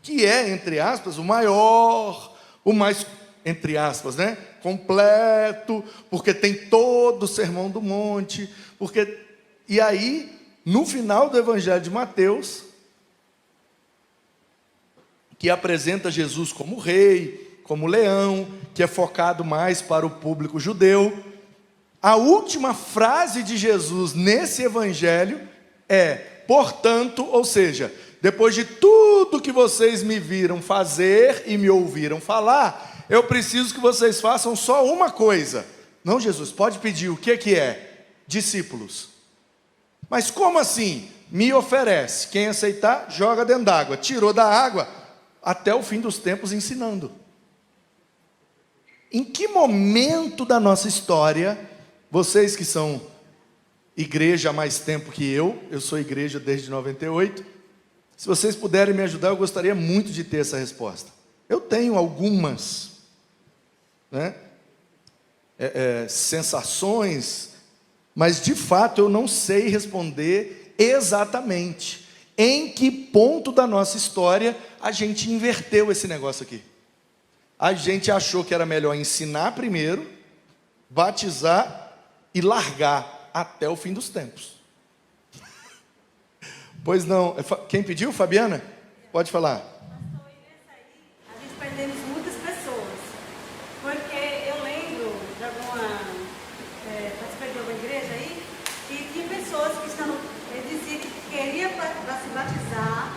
que é, entre aspas, o maior, o mais, entre aspas, né, completo, porque tem todo o Sermão do Monte, e aí, no final do Evangelho de Mateus, que apresenta Jesus como rei, como leão, que é focado mais para o público judeu, a última frase de Jesus nesse Evangelho é, portanto, ou seja, depois de tudo que vocês me viram fazer e me ouviram falar, eu preciso que vocês façam só uma coisa. Não, Jesus, pode pedir, o que é? Discípulos. Mas como assim? Me oferece, quem aceitar, joga dentro d'água. Tirou da água, até o fim dos tempos ensinando. Em que momento da nossa história, vocês que são igreja há mais tempo que eu sou igreja desde 98, se vocês puderem me ajudar, eu gostaria muito de ter essa resposta. Eu tenho algumas, né, sensações, mas de fato eu não sei responder exatamente em que ponto da nossa história a gente inverteu esse negócio aqui. A gente achou que era melhor ensinar primeiro, batizar e largar até o fim dos tempos. Pois não, quem pediu, Fabiana? Pode falar. Pastor, e nessa aí, a gente perdemos muitas pessoas, porque eu lembro de participei de alguma igreja aí, e tinha pessoas que diziam que queria para se batizar,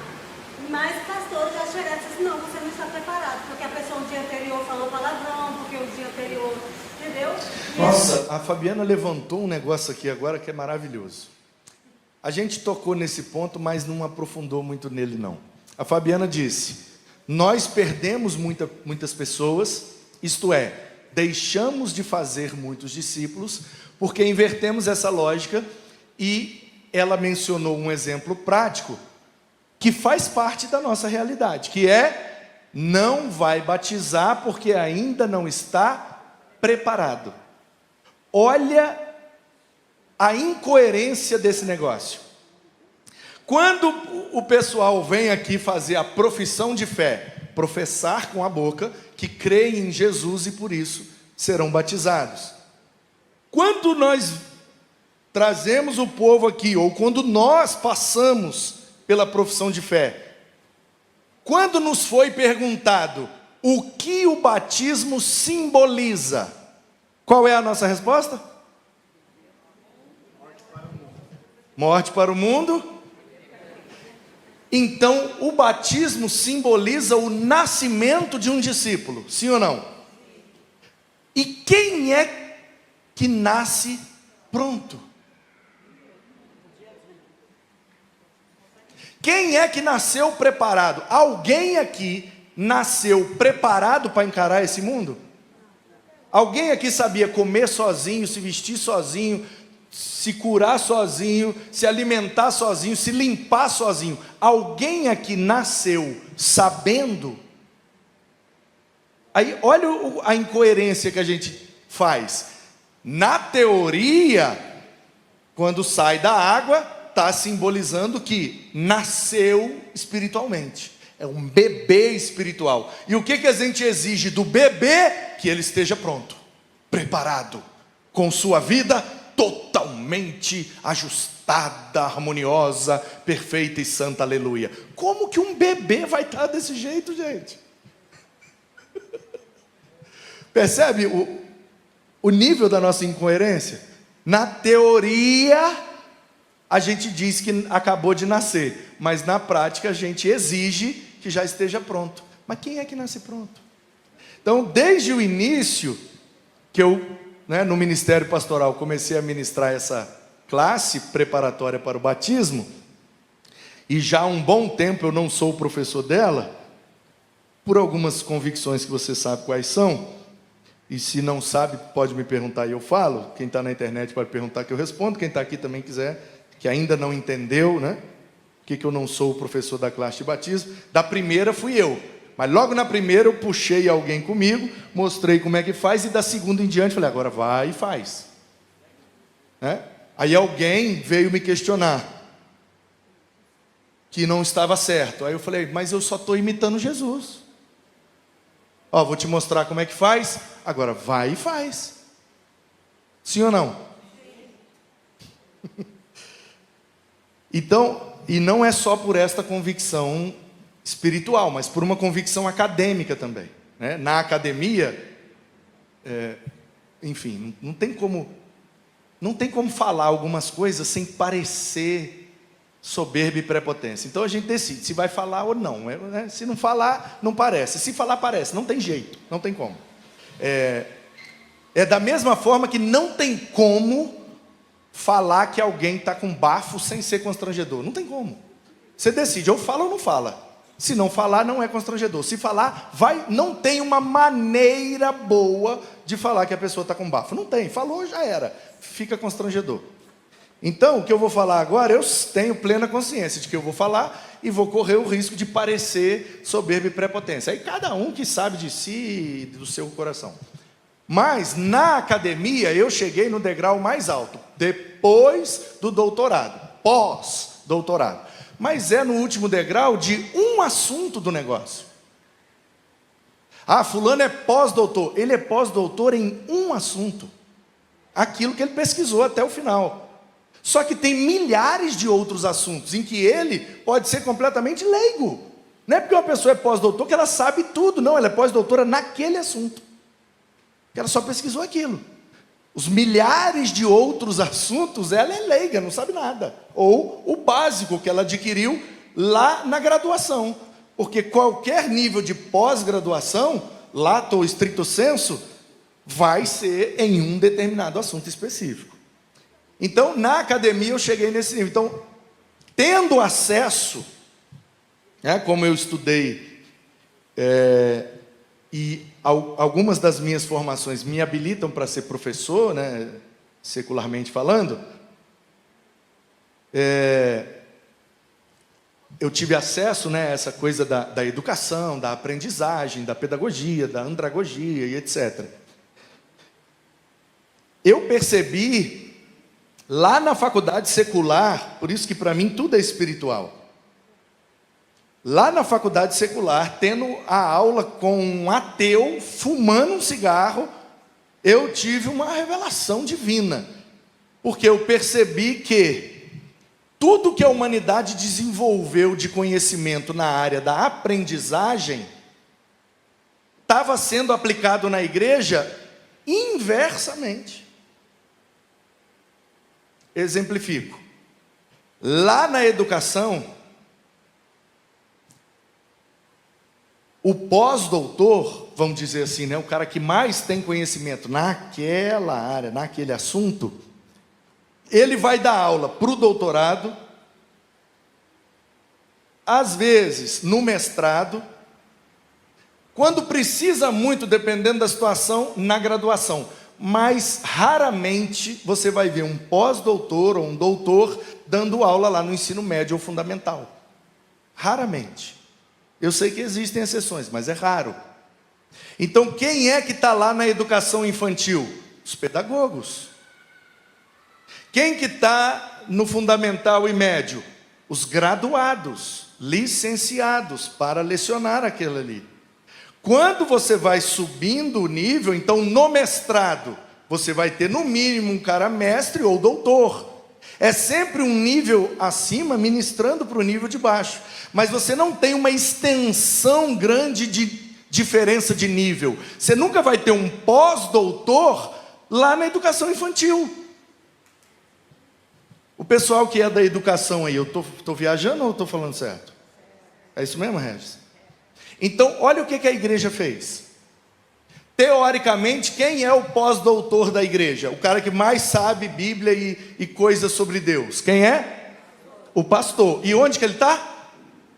mas pastores já chegaram e disseram assim, não, você não está preparado, porque a pessoa no dia anterior falou palavrão, porque o dia anterior, entendeu? Nossa, a Fabiana levantou um negócio aqui agora que é maravilhoso. A gente tocou nesse ponto, mas não aprofundou muito nele não. A Fabiana disse, nós perdemos muitas pessoas, isto é, deixamos de fazer muitos discípulos, porque invertemos essa lógica, e ela mencionou um exemplo prático, que faz parte da nossa realidade, que é, não vai batizar porque ainda não está preparado. Olha a incoerência desse negócio. Quando o pessoal vem aqui fazer a profissão de fé, professar com a boca que creem em Jesus e por isso serão batizados. Quando nós trazemos o povo aqui, ou quando nós passamos pela profissão de fé, quando nos foi perguntado o que o batismo simboliza, qual é a nossa resposta? Morte para o mundo. Então, o batismo simboliza o nascimento de um discípulo, sim ou não? E quem é que nasce pronto? Quem é que nasceu preparado? Alguém aqui nasceu preparado para encarar esse mundo? Alguém aqui sabia comer sozinho, se vestir sozinho, se curar sozinho, se alimentar sozinho, se limpar sozinho? Alguém aqui nasceu sabendo? Aí olha a incoerência que a gente faz. Na teoria, quando sai da água, está simbolizando que nasceu espiritualmente. É um bebê espiritual. E o que a gente exige do bebê? Que ele esteja pronto, preparado, com sua vida totalmente ajustada, harmoniosa, perfeita e santa, aleluia. Como que um bebê vai estar desse jeito, gente? Percebe o nível da nossa incoerência? Na teoria, a gente diz que acabou de nascer, mas na prática a gente exige que já esteja pronto. Mas quem é que nasce pronto? Então, desde o início, que eu, no Ministério Pastoral, comecei a ministrar essa classe preparatória para o batismo, e já há um bom tempo eu não sou o professor dela, por algumas convicções que você sabe quais são, E se não sabe, pode me perguntar e eu falo. Quem está na internet pode perguntar que eu respondo. Quem está aqui também quiser, que ainda não entendeu, né? Por que eu não sou o professor da classe de batismo? Da primeira fui eu. Mas logo na primeira eu puxei alguém comigo, mostrei como é que faz, e da segunda em diante falei, agora vai e faz. Né? Aí alguém veio me questionar que não estava certo. Aí eu falei, mas eu só estou imitando Jesus. Ó, vou te mostrar como é que faz, agora vai e faz. Sim ou não? Sim. Então, e não é só por esta convicção espiritual, mas por uma convicção acadêmica também. Né? Na academia, enfim, não tem como falar algumas coisas sem parecer soberba e prepotência. Então a gente decide se vai falar ou não. Né? Se não falar, não parece. Se falar, parece. Não tem jeito, não tem como. É da mesma forma que não tem como falar que alguém está com bafo sem ser constrangedor. Não tem como. Você decide, ou fala ou não fala. Se não falar, não é constrangedor. Se falar, não tem uma maneira boa de falar que a pessoa está com bafo. Não tem. Falou, já era. Fica constrangedor. Então, o que eu vou falar agora, eu tenho plena consciência de que eu vou falar e vou correr o risco de parecer soberba e prepotência. Aí cada um que sabe de si e do seu coração. Mas, na academia, eu cheguei no degrau mais alto, depois do doutorado, pós-doutorado. Mas é no último degrau de um assunto do negócio. Ah, fulano é pós-doutor. Ele é pós-doutor em um assunto. Aquilo que ele pesquisou até o final. Só que tem milhares de outros assuntos em que ele pode ser completamente leigo. Não é porque uma pessoa é pós-doutor que ela sabe tudo. Não, ela é pós-doutora naquele assunto. Que ela só pesquisou aquilo. Os milhares de outros assuntos, ela é leiga, não sabe nada. Ou o básico que ela adquiriu lá na graduação. Porque qualquer nível de pós-graduação, lato ou stricto sensu, vai ser em um determinado assunto específico. Então, na academia eu cheguei nesse nível. Então, tendo acesso, né, como eu estudei, e algumas das minhas formações me habilitam para ser professor, né, secularmente falando, eu tive acesso, né, a essa coisa da educação, da aprendizagem, da pedagogia, da andragogia e etc. Eu percebi, lá na faculdade secular, por isso que para mim tudo é espiritual. Lá na faculdade secular, tendo a aula com um ateu, fumando um cigarro, eu tive uma revelação divina. Porque eu percebi que tudo que a humanidade desenvolveu de conhecimento na área da aprendizagem estava sendo aplicado na igreja inversamente. Exemplifico. Lá na educação, o pós-doutor, vamos dizer assim, né, o cara que mais tem conhecimento naquela área, naquele assunto, ele vai dar aula para o doutorado, às vezes no mestrado, quando precisa muito, dependendo da situação, na graduação. Mas raramente você vai ver um pós-doutor ou um doutor dando aula lá no ensino médio ou fundamental. Raramente. Eu sei que existem exceções, mas é raro. Então quem é que está lá na educação infantil? Os pedagogos. Quem que está no fundamental e médio? Os graduados, licenciados para lecionar aquilo ali. Quando você vai subindo o nível, então no mestrado, você vai ter no mínimo um cara mestre ou doutor. É sempre um nível acima, ministrando para o nível de baixo. Mas você não tem uma extensão grande de diferença de nível. Você nunca vai ter um pós-doutor lá na educação infantil. O pessoal que é da educação aí, eu estou viajando ou estou falando certo? É isso mesmo, Regis? Então, olha o que a igreja fez. Teoricamente, quem é o pós-doutor da igreja? O cara que mais sabe Bíblia e coisas sobre Deus. Quem é? O pastor. E onde que ele está?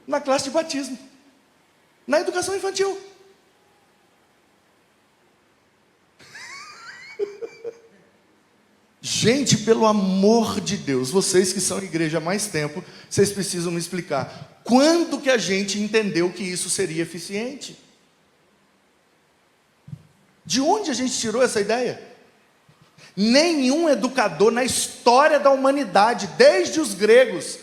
Na classe de batismo. Na educação infantil. Gente, pelo amor de Deus, vocês que são igreja há mais tempo, vocês precisam me explicar. Quando que a gente entendeu que isso seria eficiente? De onde a gente tirou essa ideia? Nenhum educador na história da humanidade, desde os gregos,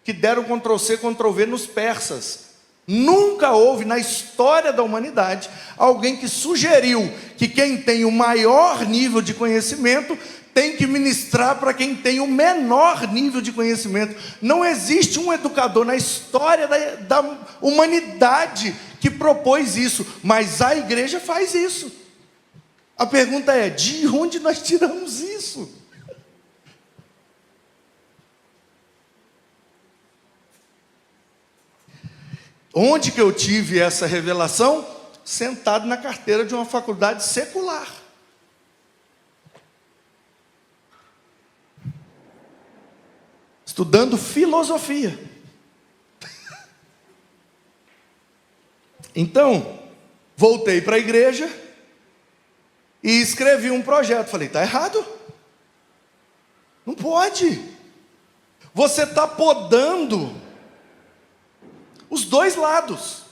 que deram Ctrl+C, Ctrl+V nos persas, nunca houve na história da humanidade alguém que sugeriu que quem tem o maior nível de conhecimento tem que ministrar para quem tem o menor nível de conhecimento. Não existe um educador na história da humanidade que propôs isso, mas a igreja faz isso. A pergunta é, de onde nós tiramos isso? Onde que eu tive essa revelação? Sentado na carteira de uma faculdade secular. Estudando filosofia. Então, voltei para a igreja e escrevi um projeto. Falei, está errado. Não pode. Você está podando os dois lados.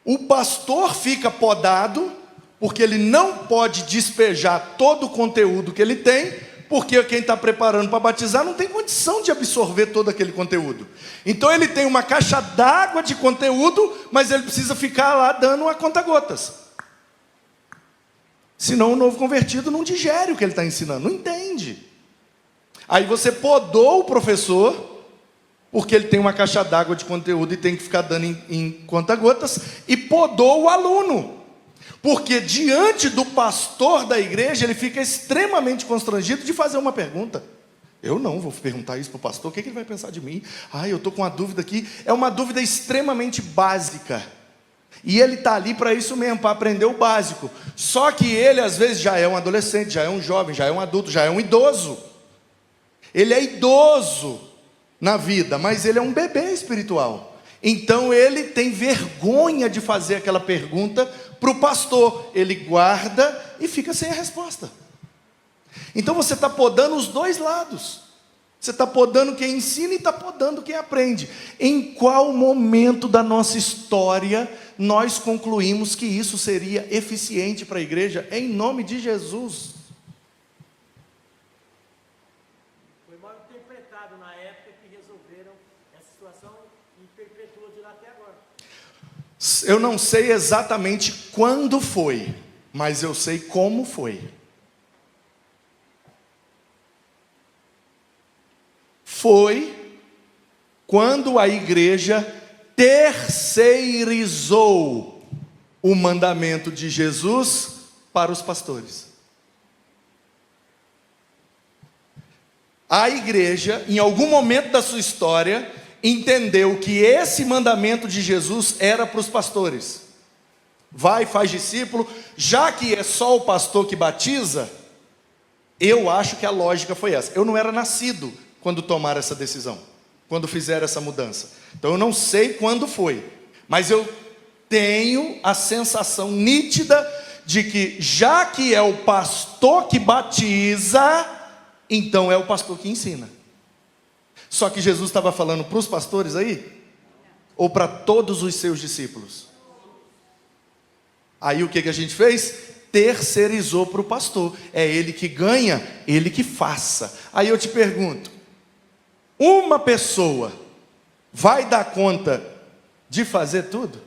O pastor fica podado, porque ele não pode despejar todo o conteúdo que ele tem, porque quem está preparando para batizar não tem condição de absorver todo aquele conteúdo. Então ele tem uma caixa d'água de conteúdo, mas ele precisa ficar lá dando a conta-gotas. Senão o novo convertido não digere o que ele está ensinando, não entende. Aí você podou o professor, porque ele tem uma caixa d'água de conteúdo e tem que ficar dando em conta-gotas, e podou o aluno, porque diante do pastor da igreja, ele fica extremamente constrangido de fazer uma pergunta. Eu não vou perguntar isso para o pastor, o que ele vai pensar de mim? Eu estou com uma dúvida aqui, é uma dúvida extremamente básica, e ele está ali para isso mesmo, para aprender o básico. Só que ele às vezes já é um adolescente, já é um jovem, já é um adulto, já é um idoso. Ele é idoso na vida, mas ele é um bebê espiritual. Então ele tem vergonha de fazer aquela pergunta para o pastor. Ele guarda e fica sem a resposta. Então você está podando os dois lados. Você está podando quem ensina e está podando quem aprende. Em qual momento da nossa história nós concluímos que isso seria eficiente para a igreja? Em nome de Jesus. Foi mal interpretado na época que resolveram essa situação e perpetuou de lá até agora. Eu não sei exatamente quando foi, mas eu sei como foi. Foi quando a igreja terceirizou o mandamento de Jesus para os pastores. A igreja, em algum momento da sua história, entendeu que esse mandamento de Jesus era para os pastores. Vai, faz discípulo, já que é só o pastor que batiza, eu acho que a lógica foi essa. Eu não era nascido quando tomaram essa decisão, quando fizeram essa mudança. Então eu não sei quando foi, mas eu tenho a sensação nítida de que, já que é o pastor que batiza, então é o pastor que ensina. Só que Jesus estava falando para os pastores aí? Ou para todos os seus discípulos? Aí o que a gente fez? Terceirizou para o pastor. É ele que ganha, ele que faça. Aí eu te pergunto, uma pessoa vai dar conta de fazer tudo?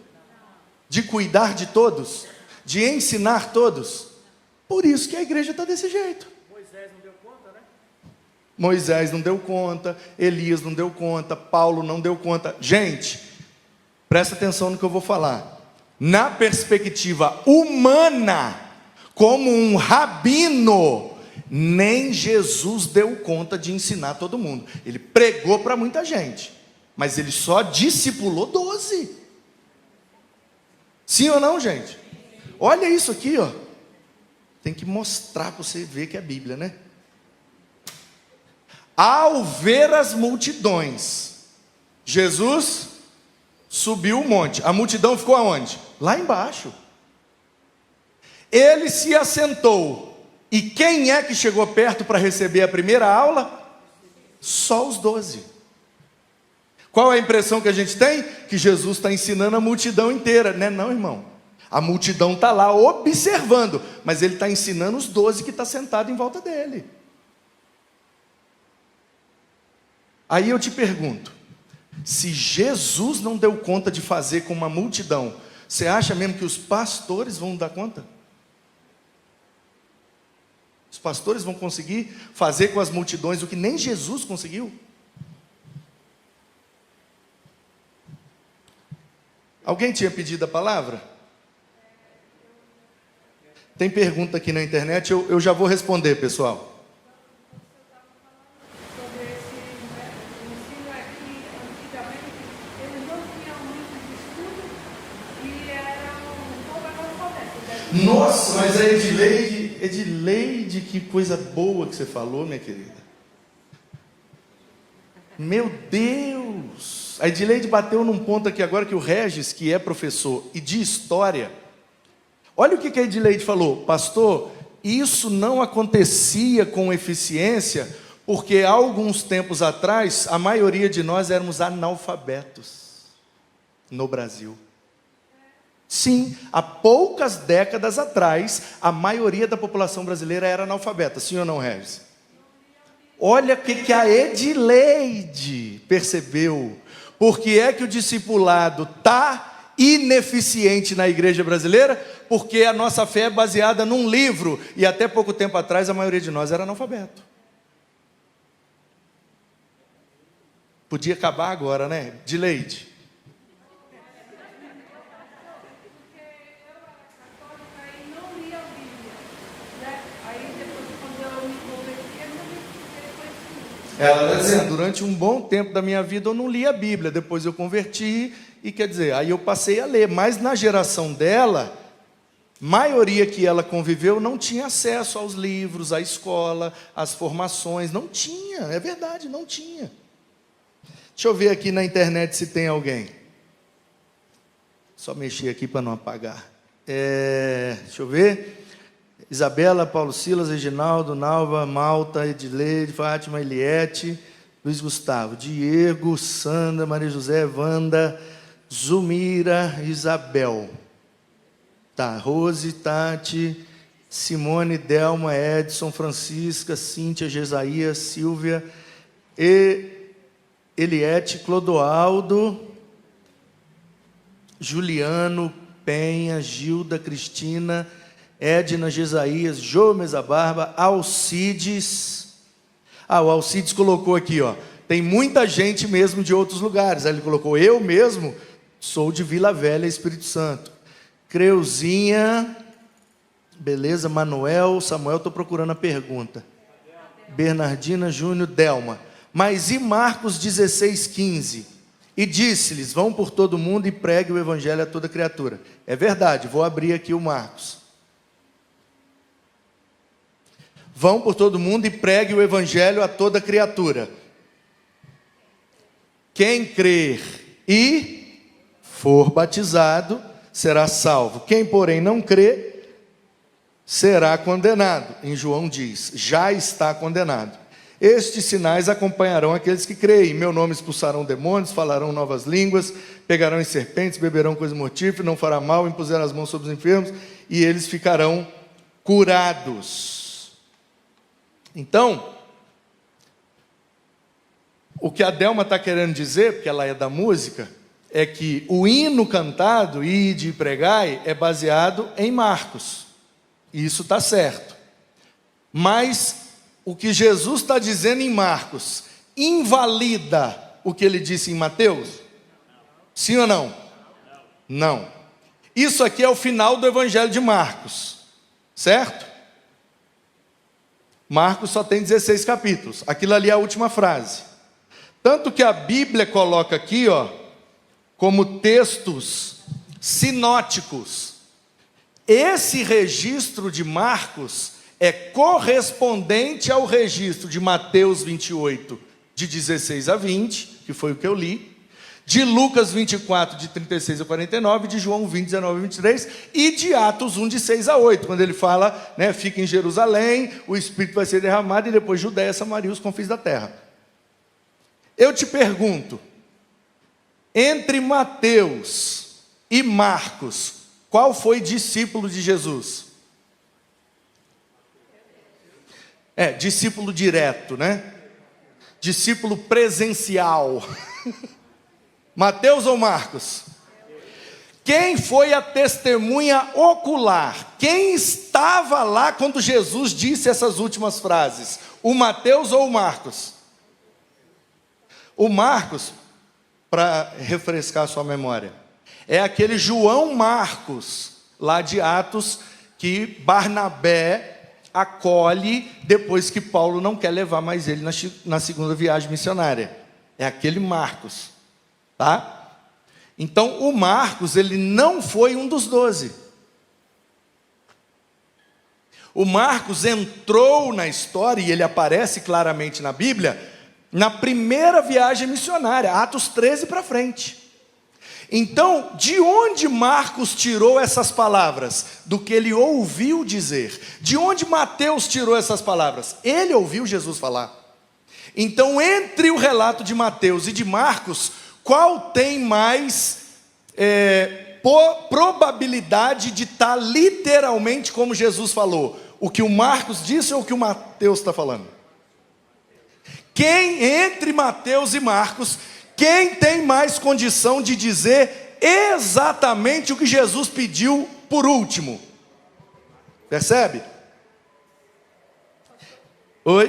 De cuidar de todos? De ensinar todos? Por isso que a igreja está desse jeito. Moisés não deu conta, né? Moisés não deu conta, Elias não deu conta, Paulo não deu conta. Gente, presta atenção no que eu vou falar. Na perspectiva humana, como um rabino, nem Jesus deu conta de ensinar todo mundo. Ele pregou para muita gente, mas ele só discipulou 12. Sim ou não, gente? Olha isso aqui, ó. Tem que mostrar para você ver que é Bíblia, né? Ao ver as multidões, Jesus subiu o monte. A multidão ficou aonde? Lá embaixo. Ele se assentou E quem é que chegou perto para receber a primeira aula? Só os 12. Qual é a impressão que a gente tem? Que Jesus está ensinando a multidão inteira. Não, irmão. A multidão está lá observando, mas ele está ensinando os 12 que estão sentados em volta dele. Aí eu te pergunto, se Jesus não deu conta de fazer com uma multidão, você acha mesmo que os pastores vão dar conta? Os pastores vão conseguir fazer com as multidões o que nem Jesus conseguiu? Alguém tinha pedido a palavra? Tem pergunta aqui na internet, eu já vou responder, pessoal. Sobre esse ensino é que antigamente eles não tinham muito estudo e eram um pouco analfabetos. Nossa, mas a Edileide, que coisa boa que você falou, minha querida. Meu Deus! A Edileide bateu num ponto aqui agora que o Regis, que é professor e de história, olha o que a Edileide falou: pastor, isso não acontecia com eficiência, porque há alguns tempos atrás, a maioria de nós éramos analfabetos no Brasil. Sim, há poucas décadas atrás, a maioria da população brasileira era analfabeta, sim ou não, Regis? Olha o que a Edileide percebeu. Por que é que o discipulado está ineficiente na igreja brasileira? Porque a nossa fé é baseada num livro, e até pouco tempo atrás a maioria de nós era analfabeto. Podia acabar agora, né? Edileide. Ela está dizendo, durante um bom tempo da minha vida eu não li a Bíblia, depois eu converti, e quer dizer, aí eu passei a ler, mas na geração dela, maioria que ela conviveu não tinha acesso aos livros, à escola, às formações, não tinha, é verdade, não tinha. Deixa eu ver aqui na internet se tem alguém. Só mexer aqui para não apagar. Deixa eu ver. Isabela, Paulo Silas, Reginaldo, Nalva, Malta, Edileide, Fátima, Eliette, Luiz Gustavo, Diego, Sandra, Maria José, Wanda, Zumira, Isabel. Tá, Rose, Tati, Simone, Delma, Edson, Francisca, Cíntia, Jesaías, Silvia, Eliette, Clodoaldo, Juliano, Penha, Gilda, Cristina, Edna, Jesaías, Jô Mesa Barba, Alcides. O Alcides colocou aqui, ó. Tem muita gente mesmo de outros lugares. Aí ele colocou, eu mesmo sou de Vila Velha, Espírito Santo. Creuzinha, beleza, Manuel, Samuel, estou procurando a pergunta. Bernardina, Júnior, Delma. Mas e Marcos 16:15? E disse-lhes, vão por todo mundo e pregue o evangelho a toda criatura. É verdade, vou abrir aqui o Marcos. Vão por todo mundo e pregue o evangelho a toda criatura. Quem crer e for batizado será salvo. Quem, porém, não crer será condenado. Em João diz, já está condenado. Estes sinais acompanharão aqueles que creem. Em meu nome expulsarão demônios, falarão novas línguas, pegarão em serpentes, beberão coisa mortífera, não fará mal, impuserão as mãos sobre os enfermos e eles ficarão curados. Então, o que a Delma está querendo dizer, porque ela é da música, é que o hino cantado, ide e pregai, é baseado em Marcos. E isso está certo. Mas o que Jesus está dizendo em Marcos invalida o que ele disse em Mateus? Sim ou não? Não. Isso aqui é o final do Evangelho de Marcos, certo? Marcos só tem 16 capítulos. Aquilo ali é a última frase. Tanto que a Bíblia coloca aqui, ó, como textos sinóticos. Esse registro de Marcos é correspondente ao registro de Mateus 28, de 16 a 20, que foi o que eu li, de Lucas 24, de 36 a 49, de João 20, 19 a 23, e de Atos 1, de 6 a 8, quando ele fala, né, fica em Jerusalém, o Espírito vai ser derramado, e depois Judéia, Samaria, os confins da terra. Eu te pergunto, entre Mateus e Marcos, qual foi discípulo de Jesus? Discípulo direto, né? Discípulo presencial. Mateus ou Marcos? Quem foi a testemunha ocular? Quem estava lá quando Jesus disse essas últimas frases? O Mateus ou o Marcos? O Marcos, para refrescar a sua memória, é aquele João Marcos, lá de Atos, que Barnabé acolhe depois que Paulo não quer levar mais ele na segunda viagem missionária. É aquele Marcos, tá? Então o Marcos, ele não foi um dos 12. O Marcos entrou na história, e ele aparece claramente na Bíblia, na primeira viagem missionária, Atos 13 para frente. Então, de onde Marcos tirou essas palavras? Do que ele ouviu dizer. De onde Mateus tirou essas palavras? Ele ouviu Jesus falar. Então, entre o relato de Mateus e de Marcos, qual tem mais probabilidade de estar literalmente como Jesus falou? O que o Marcos disse ou o que o Mateus está falando? Quem entre Mateus e Marcos, quem tem mais condição de dizer exatamente o que Jesus pediu por último? Percebe? Oi?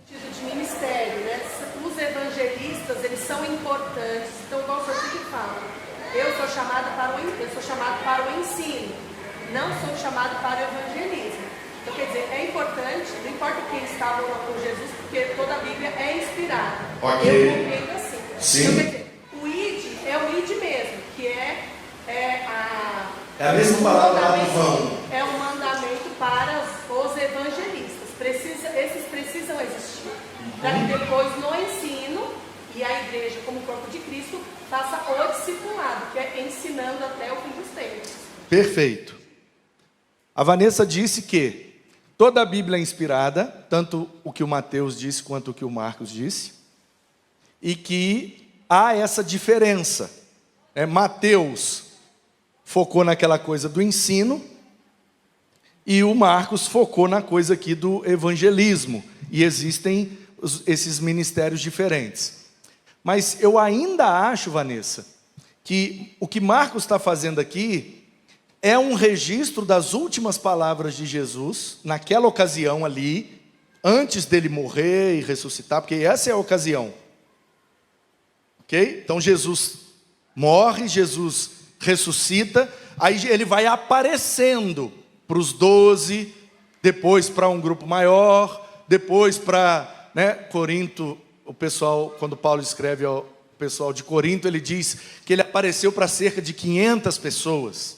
Sentido de ministério, né? Os evangelistas, eles são importantes. Então, igual o senhor sempre fala, eu sou chamado para o ensino, não sou chamado para o evangelismo. Então, quer dizer, é importante, não importa quem estava com Jesus, porque toda a Bíblia é inspirada. Ok. Eu compreendo assim. Sim. Então, quer dizer, o id é o id mesmo, que é a mesma palavra lá do vão. É um mandamento para os evangelistas. Esses precisam existir. Para que depois no ensino, e a igreja como corpo de Cristo, faça o discipulado, que é ensinando até o fim dos tempos. Perfeito. A Vanessa disse que toda a Bíblia é inspirada, tanto o que o Mateus disse quanto o que o Marcos disse, e que há essa diferença. Mateus focou naquela coisa do ensino, e o Marcos focou na coisa aqui do evangelismo, e existem esses ministérios diferentes. Mas eu ainda acho, Vanessa, que o que Marcos está fazendo aqui é um registro das últimas palavras de Jesus, naquela ocasião ali, antes dele morrer e ressuscitar, porque essa é a ocasião. Ok? Então Jesus morre, Jesus ressuscita, aí ele vai aparecendo para os 12, depois para um grupo maior, depois para, Corinto, o pessoal, quando Paulo escreve ao pessoal de Corinto, ele diz que ele apareceu para cerca de 500 pessoas.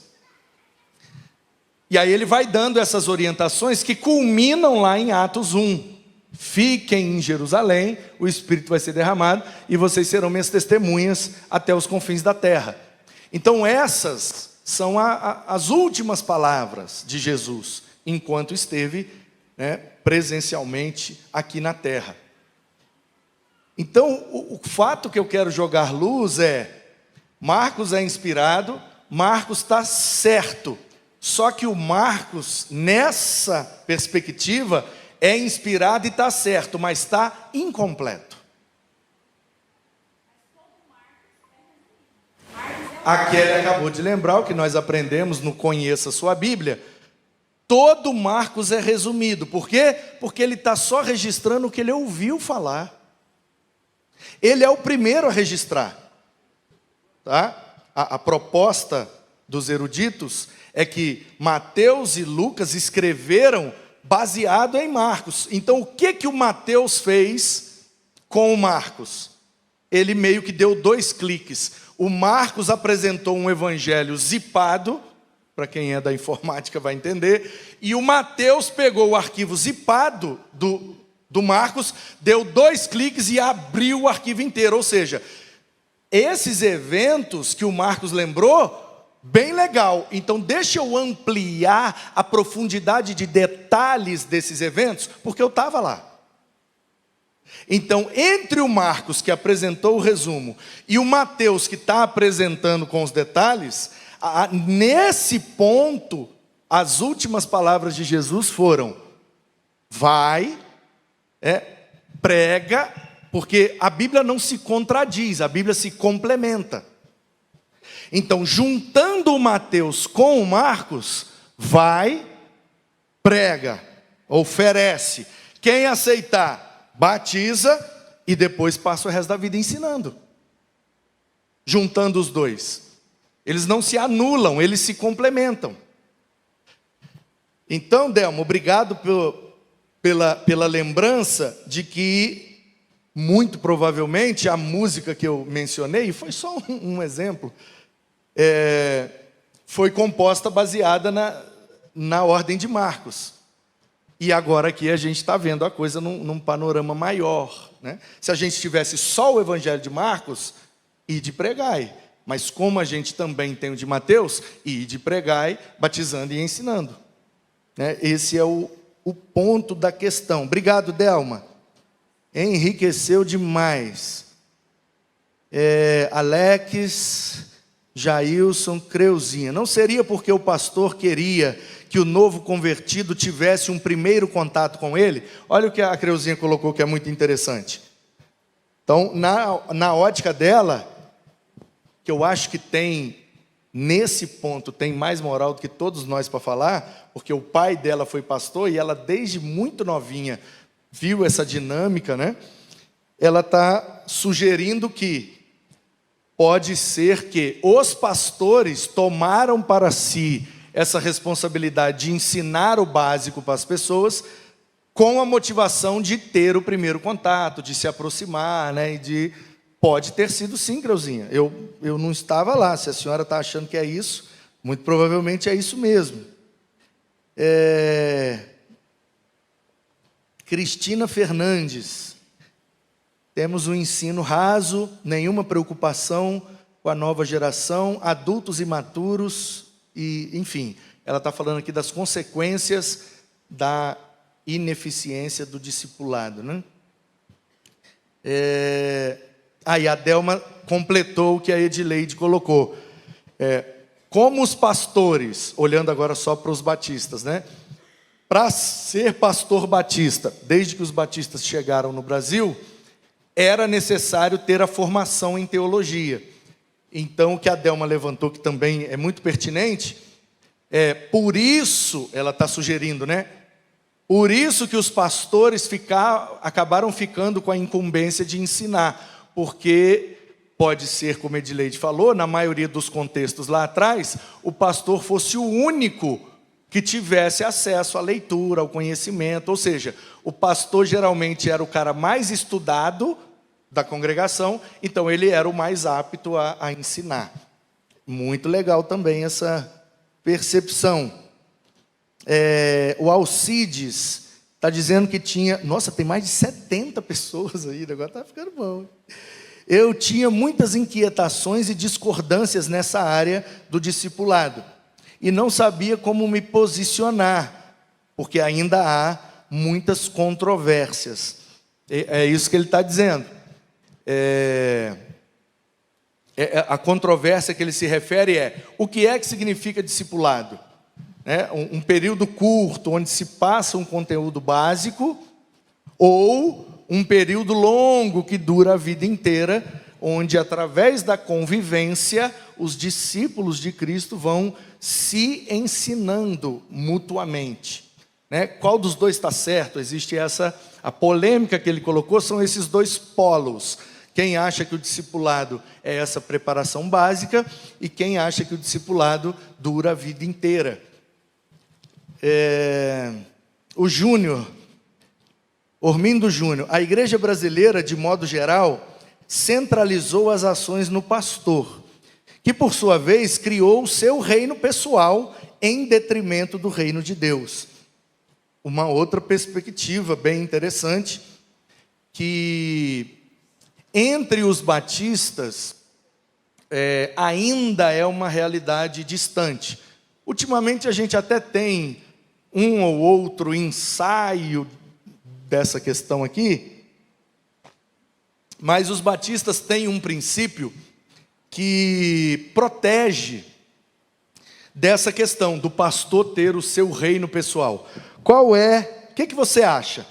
E aí ele vai dando essas orientações que culminam lá em Atos 1. Fiquem em Jerusalém, o Espírito vai ser derramado, e vocês serão minhas testemunhas até os confins da terra. Então essas são as últimas palavras de Jesus, enquanto esteve presencialmente aqui na terra. Então o fato que eu quero jogar luz é, Marcos é inspirado, Marcos está certo. Só que o Marcos, nessa perspectiva, é inspirado e está certo, mas está incompleto. A Kelly acabou de lembrar o que nós aprendemos no Conheça Sua Bíblia. Todo Marcos é resumido. Por quê? Porque ele está só registrando o que ele ouviu falar. Ele é o primeiro a registrar. Tá? A proposta dos eruditos é que Mateus e Lucas escreveram baseado em Marcos. Então o que o Mateus fez com o Marcos? Ele meio que deu 2 cliques. O Marcos apresentou um evangelho zipado, para quem é da informática vai entender, e o Mateus pegou o arquivo zipado do Marcos, deu 2 cliques e abriu o arquivo inteiro. Ou seja, esses eventos que o Marcos lembrou, bem legal. Então deixa eu ampliar a profundidade de detalhes desses eventos, porque eu estava lá. Então, entre o Marcos, que apresentou o resumo, e o Mateus, que está apresentando com os detalhes, nesse ponto, as últimas palavras de Jesus foram: vai, prega, porque a Bíblia não se contradiz, a Bíblia se complementa. Então, juntando o Mateus com o Marcos, vai, prega, oferece. Quem aceitar, batiza e depois passa o resto da vida ensinando. Juntando os dois. Eles não se anulam, eles se complementam. Então, Delma, obrigado pela lembrança de que, muito provavelmente, a música que eu mencionei, foi só um exemplo, foi composta baseada na ordem de Marcos. E agora aqui a gente está vendo a coisa num panorama maior, né? Se a gente tivesse só o Evangelho de Marcos, ide pregai. Mas como a gente também tem o de Mateus, ide pregai, batizando e ensinando. Né? Esse é o ponto da questão. Obrigado, Delma. Enriqueceu demais. Alex, Jailson, Creuzinha. Não seria porque o pastor queria que o novo convertido tivesse um primeiro contato com ele? Olha o que a Creuzinha colocou, que é muito interessante. Então, na ótica dela, que eu acho que tem, nesse ponto, tem mais moral do que todos nós para falar, porque o pai dela foi pastor e ela, desde muito novinha, viu essa dinâmica, né? Ela está sugerindo que pode ser que os pastores tomaram para si essa responsabilidade de ensinar o básico para as pessoas, com a motivação de ter o primeiro contato, de se aproximar, né? E pode ter sido sim, Creuzinha. Eu não estava lá. Se a senhora está achando que é isso, muito provavelmente é isso mesmo. Cristina Fernandes. Temos um ensino raso, nenhuma preocupação com a nova geração, adultos imaturos, e, enfim, ela está falando aqui das consequências da ineficiência do discipulado, né? Aí a Delma completou o que a Edileide colocou. Como os pastores, olhando agora só para os batistas, né? Para ser pastor batista, desde que os batistas chegaram no Brasil, era necessário ter a formação em teologia. Então, o que a Delma levantou, que também é muito pertinente, por isso, ela está sugerindo, né? Por isso que os pastores acabaram ficando com a incumbência de ensinar, porque pode ser, como Edileide falou, na maioria dos contextos lá atrás, o pastor fosse o único que tivesse acesso à leitura, ao conhecimento, ou seja, o pastor geralmente era o cara mais estudado da congregação, então ele era o mais apto a ensinar. Muito legal também essa percepção. O Alcides está dizendo que tinha... Nossa, tem mais de 70 pessoas aí, agora está ficando bom. Eu tinha muitas inquietações e discordâncias nessa área do discipulado, e não sabia como me posicionar, porque ainda há muitas controvérsias. É isso que ele está dizendo. A controvérsia que ele se refere o que significa discipulado? Um período curto, onde se passa um conteúdo básico, ou um período longo, que dura a vida inteira, onde, através da convivência, os discípulos de Cristo vão se ensinando mutuamente. Qual dos dois está certo? Existe a polêmica que ele colocou, são esses dois polos. Quem acha que o discipulado é essa preparação básica, e quem acha que o discipulado dura a vida inteira. O Júnior, Ormindo Júnior, a igreja brasileira, de modo geral, centralizou as ações no pastor, que por sua vez criou o seu reino pessoal em detrimento do reino de Deus. Uma outra perspectiva bem interessante, que entre os batistas ainda é uma realidade distante. Ultimamente a gente até tem um ou outro ensaio dessa questão aqui, mas os batistas têm um princípio que protege dessa questão do pastor ter o seu reino pessoal. Qual é? O que você acha?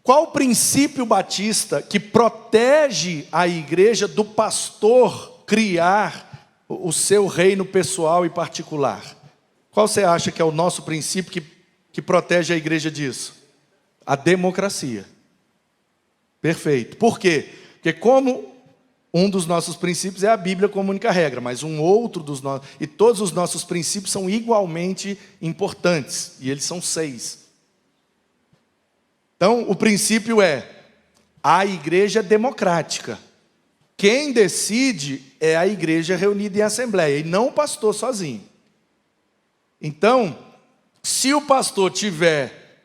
Qual o princípio batista que protege a igreja do pastor criar o seu reino pessoal e particular? Qual você acha que é o nosso princípio que protege a igreja disso? A democracia. Perfeito. Por quê? Porque como um dos nossos princípios é a Bíblia como única regra, mas um outro dos nossos, e todos os nossos princípios são igualmente importantes, e eles são 6. Então, o princípio é a igreja democrática. Quem decide é a igreja reunida em assembleia, e não o pastor sozinho. Então, se o pastor tiver,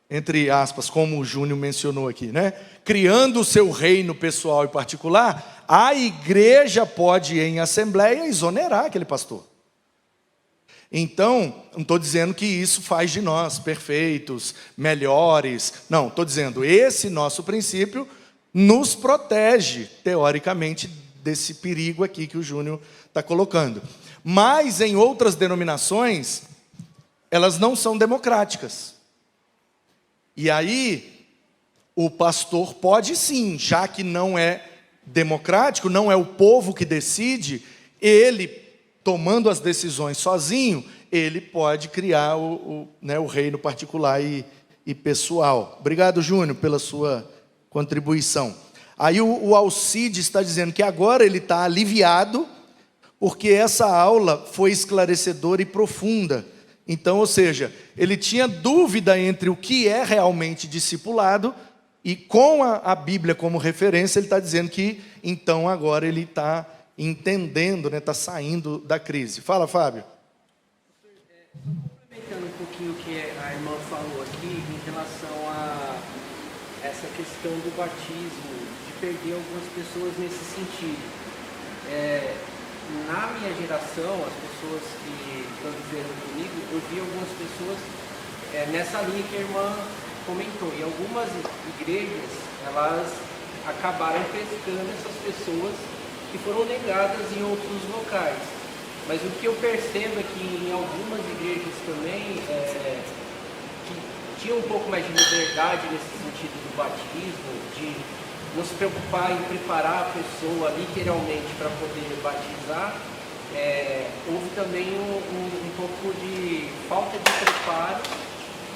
entre aspas, como o Júnior mencionou aqui, né, criando o seu reino pessoal e particular, a igreja pode, em assembleia, exonerar aquele pastor. Então, não estou dizendo que isso faz de nós perfeitos, melhores. Não, estou dizendo, esse nosso princípio nos protege, teoricamente, desse perigo aqui que o Júnior está colocando. Mas, em outras denominações, elas não são democráticas. E aí, o pastor pode sim, já que não é democrático, não é o povo que decide, ele tomando as decisões sozinho, ele pode criar o reino particular e pessoal. Obrigado, Júnior, pela sua contribuição. Aí o Alcides está dizendo que agora ele está aliviado, porque essa aula foi esclarecedora e profunda. Então, ou seja, ele tinha dúvida entre o que é realmente discipulado, e com a Bíblia como referência, ele está dizendo que, então, agora ele está entendendo, está saindo da crise. Fala, Fábio. Complementando um pouquinho o que a irmã falou aqui, em relação a essa questão do batismo, de perder algumas pessoas nesse sentido. Na minha geração, as pessoas que estão vivendo comigo, eu vi algumas pessoas nessa linha que a irmã comentou. E algumas igrejas, elas acabaram pescando essas pessoas que foram negadas em outros locais. Mas o que eu percebo é que em algumas igrejas também, que tinham um pouco mais de liberdade nesse sentido do batismo, de não se preocupar em preparar a pessoa literalmente para poder batizar, houve também um pouco de falta de preparo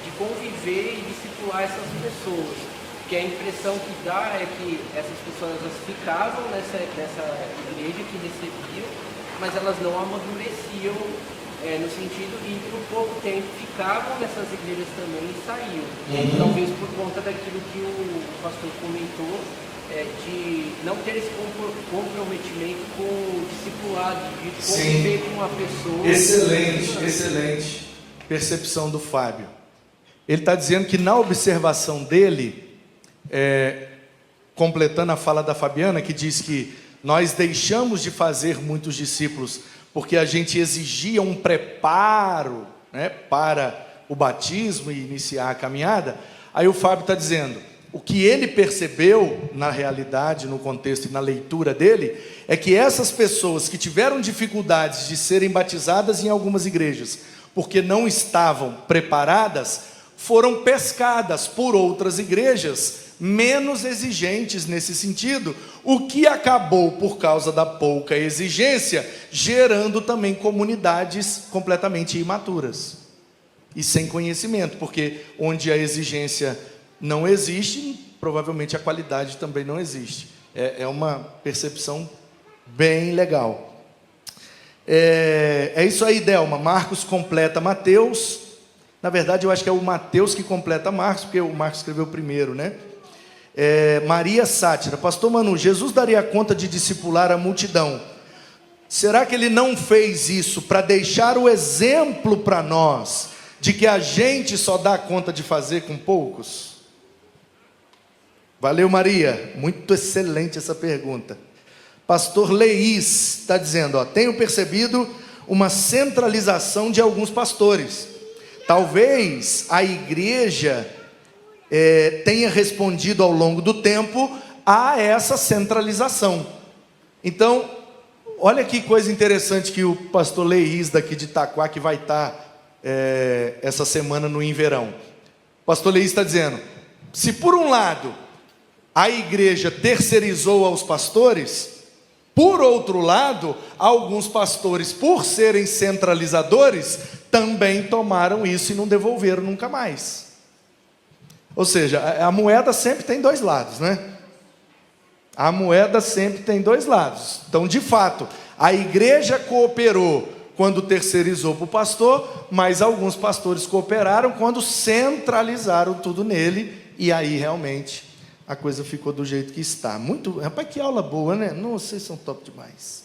de conviver e discipular essas pessoas. Porque a impressão que dá é que essas pessoas elas ficavam nessa igreja que recebiam, mas elas não amadureciam no sentido de, por pouco tempo, ficavam nessas igrejas também e saíam. Talvez por conta daquilo que o pastor comentou, de não ter esse comprometimento com o discipulado, de conviver com uma pessoa. Excelente percepção do Fábio. Ele está dizendo que na observação dele, completando a fala da Fabiana, que diz que nós deixamos de fazer muitos discípulos porque a gente exigia um preparo, para o batismo e iniciar a caminhada. Aí o Fábio está dizendo, o que ele percebeu na realidade, no contexto e na leitura dele, é que essas pessoas que tiveram dificuldades de serem batizadas em algumas igrejas, porque não estavam preparadas, foram pescadas por outras igrejas menos exigentes nesse sentido, o que acabou, por causa da pouca exigência, gerando também comunidades completamente imaturas e sem conhecimento, porque onde a exigência não existe, provavelmente a qualidade também não existe. É uma percepção bem legal. É isso aí, Delma. Marcos completa Mateus. Na verdade, eu acho que é o Mateus que completa Marcos, porque o Marcos escreveu primeiro, né? Maria Sátira. Pastor Manu, Jesus daria conta de discipular a multidão. Será que ele não fez isso para deixar o exemplo para nós de que a gente só dá conta de fazer com poucos? Valeu, Maria. Muito excelente essa pergunta. Pastor Leís está dizendo, ó, tenho percebido uma centralização de alguns pastores. Talvez a igreja tenha respondido ao longo do tempo a essa centralização. Então, olha que coisa interessante que o pastor Leís daqui de Itaquá, que vai estar essa semana no Inverão. O pastor Leís está dizendo, se por um lado a igreja terceirizou aos pastores, por outro lado, alguns pastores, por serem centralizadores, também tomaram isso e não devolveram nunca mais. Ou seja, a moeda sempre tem dois lados, né? A moeda sempre tem dois lados. Então, de fato, a igreja cooperou quando terceirizou para o pastor, mas alguns pastores cooperaram quando centralizaram tudo nele, e aí realmente a coisa ficou do jeito que está. Muito, rapaz, que aula boa, né? Nossa, vocês são top demais.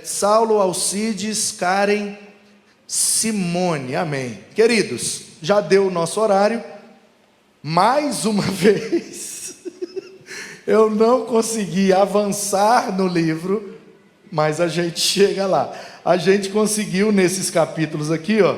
Saulo, Alcides, Karen, Simone, amém. Queridos, já deu o nosso horário. Mais uma vez, eu não consegui avançar no livro, mas a gente chega lá. A gente conseguiu nesses capítulos aqui, ó.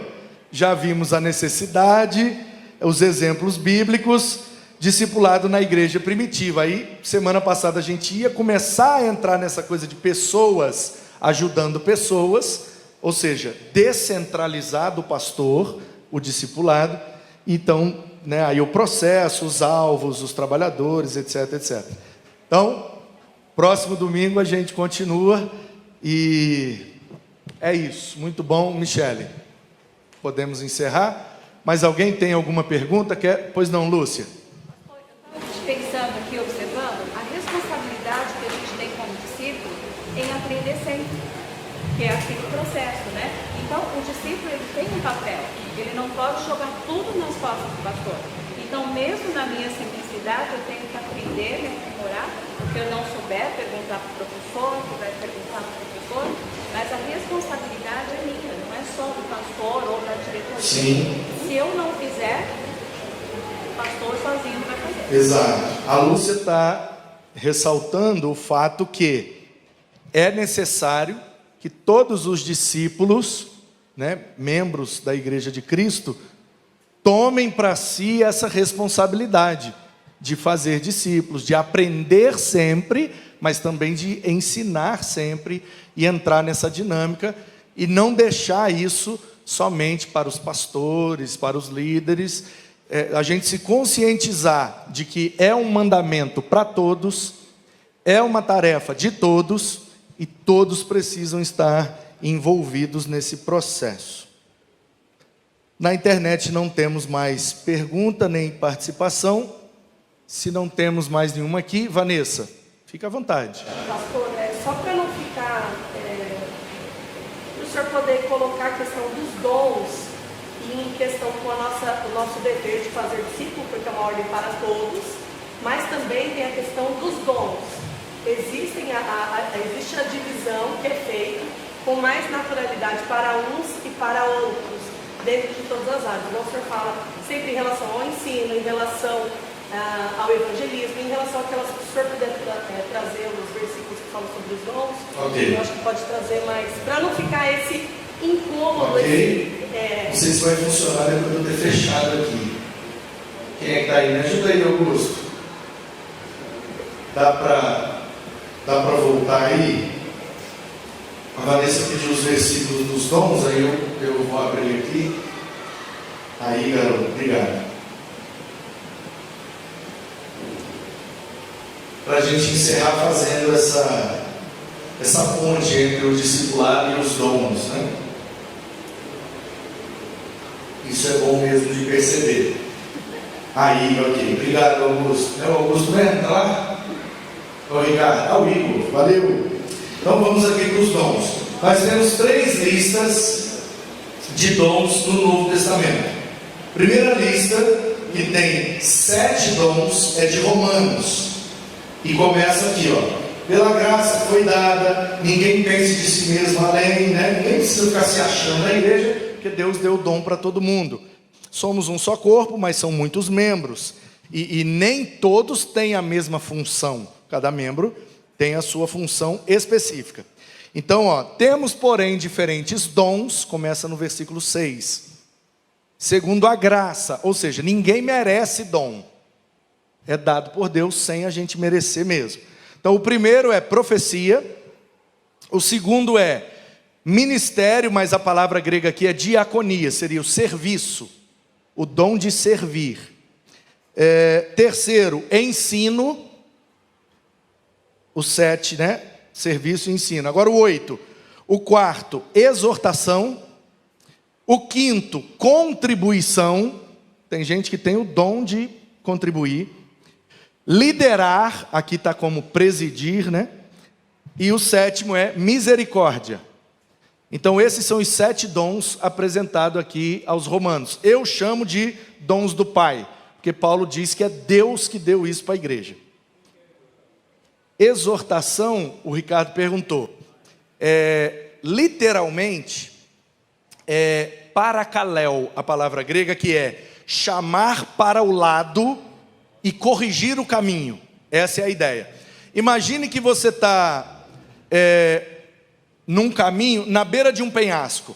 Já vimos a necessidade, os exemplos bíblicos, discipulado na igreja primitiva. Aí, semana passada, a gente ia começar a entrar nessa coisa de pessoas ajudando pessoas, ou seja, descentralizar do pastor, o discipulado. Então, né, aí o processo, os alvos, os trabalhadores, etc, etc. Então, próximo domingo a gente continua e é isso. Muito bom, Michele. Podemos encerrar? Mas alguém tem alguma pergunta? Pois não, Lúcia? Pensando aqui, observando, a responsabilidade que a gente tem como discípulo em aprender sempre, que é aquele processo, né? Então, o discípulo, ele tem um papel, ele não pode jogar tudo nas costas do pastor. Então, mesmo na minha simplicidade, eu tenho que aprender, me aprimorar, o que eu não souber, perguntar para o professor, que vai perguntar para o professor, mas a responsabilidade é minha, não é só do pastor ou da diretoria. Sim. Se eu não fizer, o pastor sozinho não vai fazer. Exato. A Lúcia está ressaltando o fato que é necessário que todos os discípulos, né, membros da Igreja de Cristo, tomem para si essa responsabilidade de fazer discípulos, de aprender sempre, mas também de ensinar sempre e entrar nessa dinâmica e não deixar isso somente para os pastores, para os líderes. A gente se conscientizar de que é um mandamento para todos, é uma tarefa de todos, e todos precisam estar envolvidos nesse processo. Na internet não temos mais pergunta nem participação. Se não temos mais nenhuma aqui, Vanessa, fica à vontade. Pastor, só para não ficar, para o senhor poder colocar a questão dos dons em questão com o nosso dever de fazer discípulo, porque é uma ordem para todos, mas também tem a questão dos dons. Existe a divisão que é feita com mais naturalidade para uns e para outros, dentro de todas as áreas. Então, o senhor fala sempre em relação ao ensino, em relação ao evangelismo, em relação àquelas que o senhor puder trazer os versículos que falam sobre os dons. Ok. Eu acho que pode trazer mais, para não ficar esse incômodo. Ok. Não sei se vai funcionar depois de eu ter fechado aqui. Quem é que está aí? Me ajuda aí, Augusto. Dá para voltar aí? A Vanessa pediu os versículos dos dons, aí eu vou abrir aqui. Aí, garoto, obrigado. Para a gente encerrar fazendo essa ponte entre o discipulado e os dons, né? Isso é bom mesmo de perceber. Aí, ok. Obrigado, Augusto. O Augusto não entra lá? O Ricardo. O Igor. Valeu. Então vamos aqui para os dons. Nós temos 3 listas de dons no Novo Testamento. Primeira lista, que tem 7 dons, é de Romanos. E começa aqui, ó. Pela graça que foi dada, ninguém pense de si mesmo além, né? Ninguém precisa ficar se achando na igreja, porque Deus deu dom para todo mundo. Somos um só corpo, mas são muitos membros. E nem todos têm a mesma função. Cada membro tem a sua função específica. Então, temos, porém, diferentes dons, começa no versículo 6. Segundo a graça, ou seja, ninguém merece dom. É dado por Deus sem a gente merecer mesmo. Então, o primeiro é profecia. O segundo é ministério, mas a palavra grega aqui é diaconia, seria o serviço, o dom de servir. Terceiro, ensino. O 7, né? Serviço e ensino. Agora o 8. O quarto, exortação. O quinto, contribuição. Tem gente que tem o dom de contribuir. Liderar, aqui está como presidir, né? E o sétimo é misericórdia. Então esses são os 7 dons apresentados aqui aos romanos. Eu chamo de dons do Pai, porque Paulo diz que é Deus que deu isso para a igreja. Exortação, o Ricardo perguntou, literalmente, parakaleo, a palavra grega, que é chamar para o lado e corrigir o caminho. Essa é a ideia. Imagine que você está num caminho, na beira de um penhasco,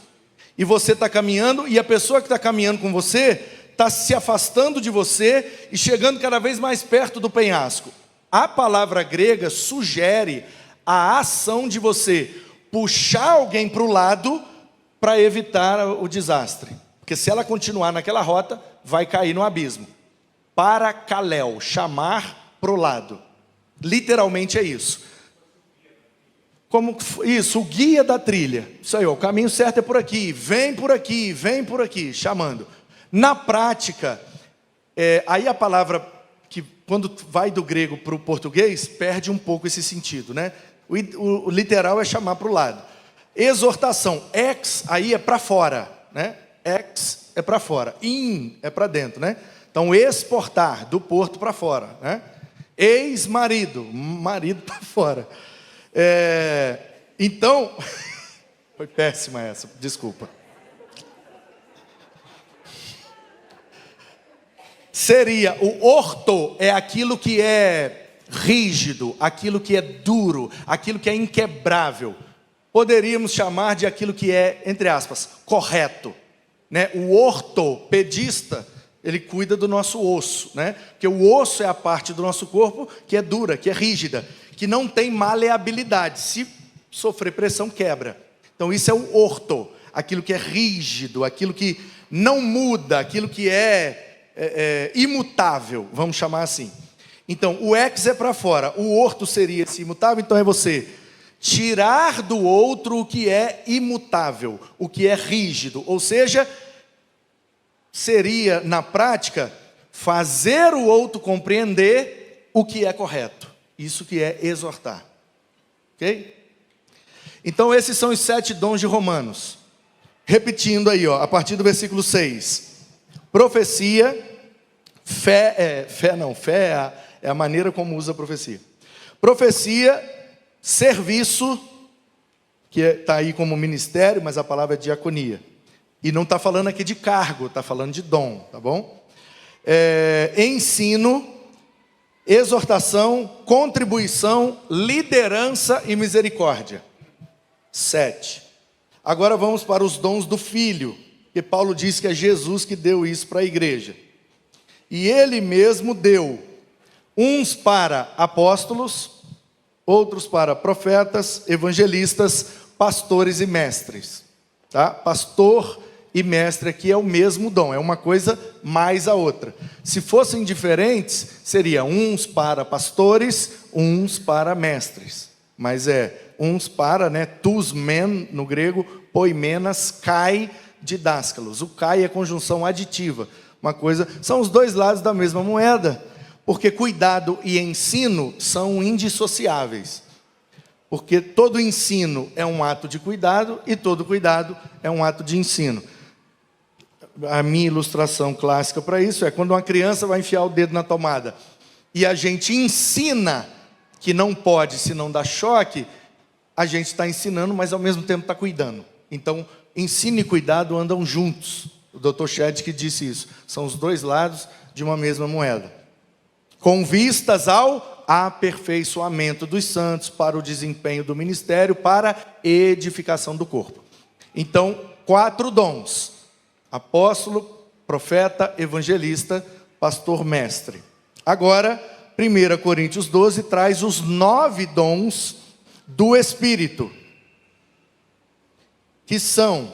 e você está caminhando, e a pessoa que está caminhando com você está se afastando de você e chegando cada vez mais perto do penhasco. A palavra grega sugere a ação de você puxar alguém para o lado para evitar o desastre. Porque se ela continuar naquela rota, vai cair no abismo. Parakaleo, chamar para o lado. Literalmente é isso. Como isso, o guia da trilha. Isso aí, o caminho certo é por aqui, vem por aqui, chamando. Na prática, aí a palavra que quando vai do grego para o português, perde um pouco esse sentido, né? O literal é chamar para o lado. Exortação, ex aí é para fora, né? Ex é para fora, in é para dentro, né? Então exportar, do porto para fora, né? Ex-marido, marido para fora. Então, foi péssima essa, desculpa. Seria, o orto é aquilo que é rígido, aquilo que é duro, aquilo que é inquebrável. Poderíamos chamar de aquilo que é, entre aspas, correto, né? O ortopedista, ele cuida do nosso osso, né? Porque o osso é a parte do nosso corpo que é dura, que é rígida, que não tem maleabilidade. Se sofrer pressão, quebra. Então isso é o orto, aquilo que é rígido, aquilo que não muda, aquilo que é imutável, vamos chamar assim. Então o ex é para fora, o orto seria esse imutável. Então é você tirar do outro o que é imutável, o que é rígido, ou seja, seria na prática fazer o outro compreender o que é correto. Isso que é exortar. Ok? Então esses são os 7 dons de Romanos. Repetindo aí, a partir do versículo 6. Profecia, fé é a maneira como usa a profecia. Profecia, serviço, que está aí como ministério, mas a palavra é diaconia. E não está falando aqui de cargo, está falando de dom, tá bom? Ensino, exortação, contribuição, liderança e misericórdia. 7. Agora vamos para os dons do Filho, que Paulo diz que é Jesus que deu isso para a igreja. E Ele mesmo deu, uns para apóstolos, outros para profetas, evangelistas, pastores e mestres. Tá? Pastor e mestre aqui é o mesmo dom, é uma coisa mais a outra. Se fossem diferentes, seria uns para pastores, uns para mestres. Mas uns para, né, tus men no grego, poimenas, kai, didáscalos. O kai é conjunção aditiva. Uma coisa, são os dois lados da mesma moeda, porque cuidado e ensino são indissociáveis. Porque todo ensino é um ato de cuidado e todo cuidado é um ato de ensino. A minha ilustração clássica para isso é quando uma criança vai enfiar o dedo na tomada e a gente ensina que não pode, se não dá choque, a gente está ensinando, mas ao mesmo tempo está cuidando. Então, ensino e cuidado andam juntos. O Dr. Shedd que disse isso. São os dois lados de uma mesma moeda. Com vistas ao aperfeiçoamento dos santos, para o desempenho do ministério, para edificação do corpo. Então, 4 dons: apóstolo, profeta, evangelista, pastor, mestre. Agora, 1 Coríntios 12 traz os 9 dons do Espírito, que são,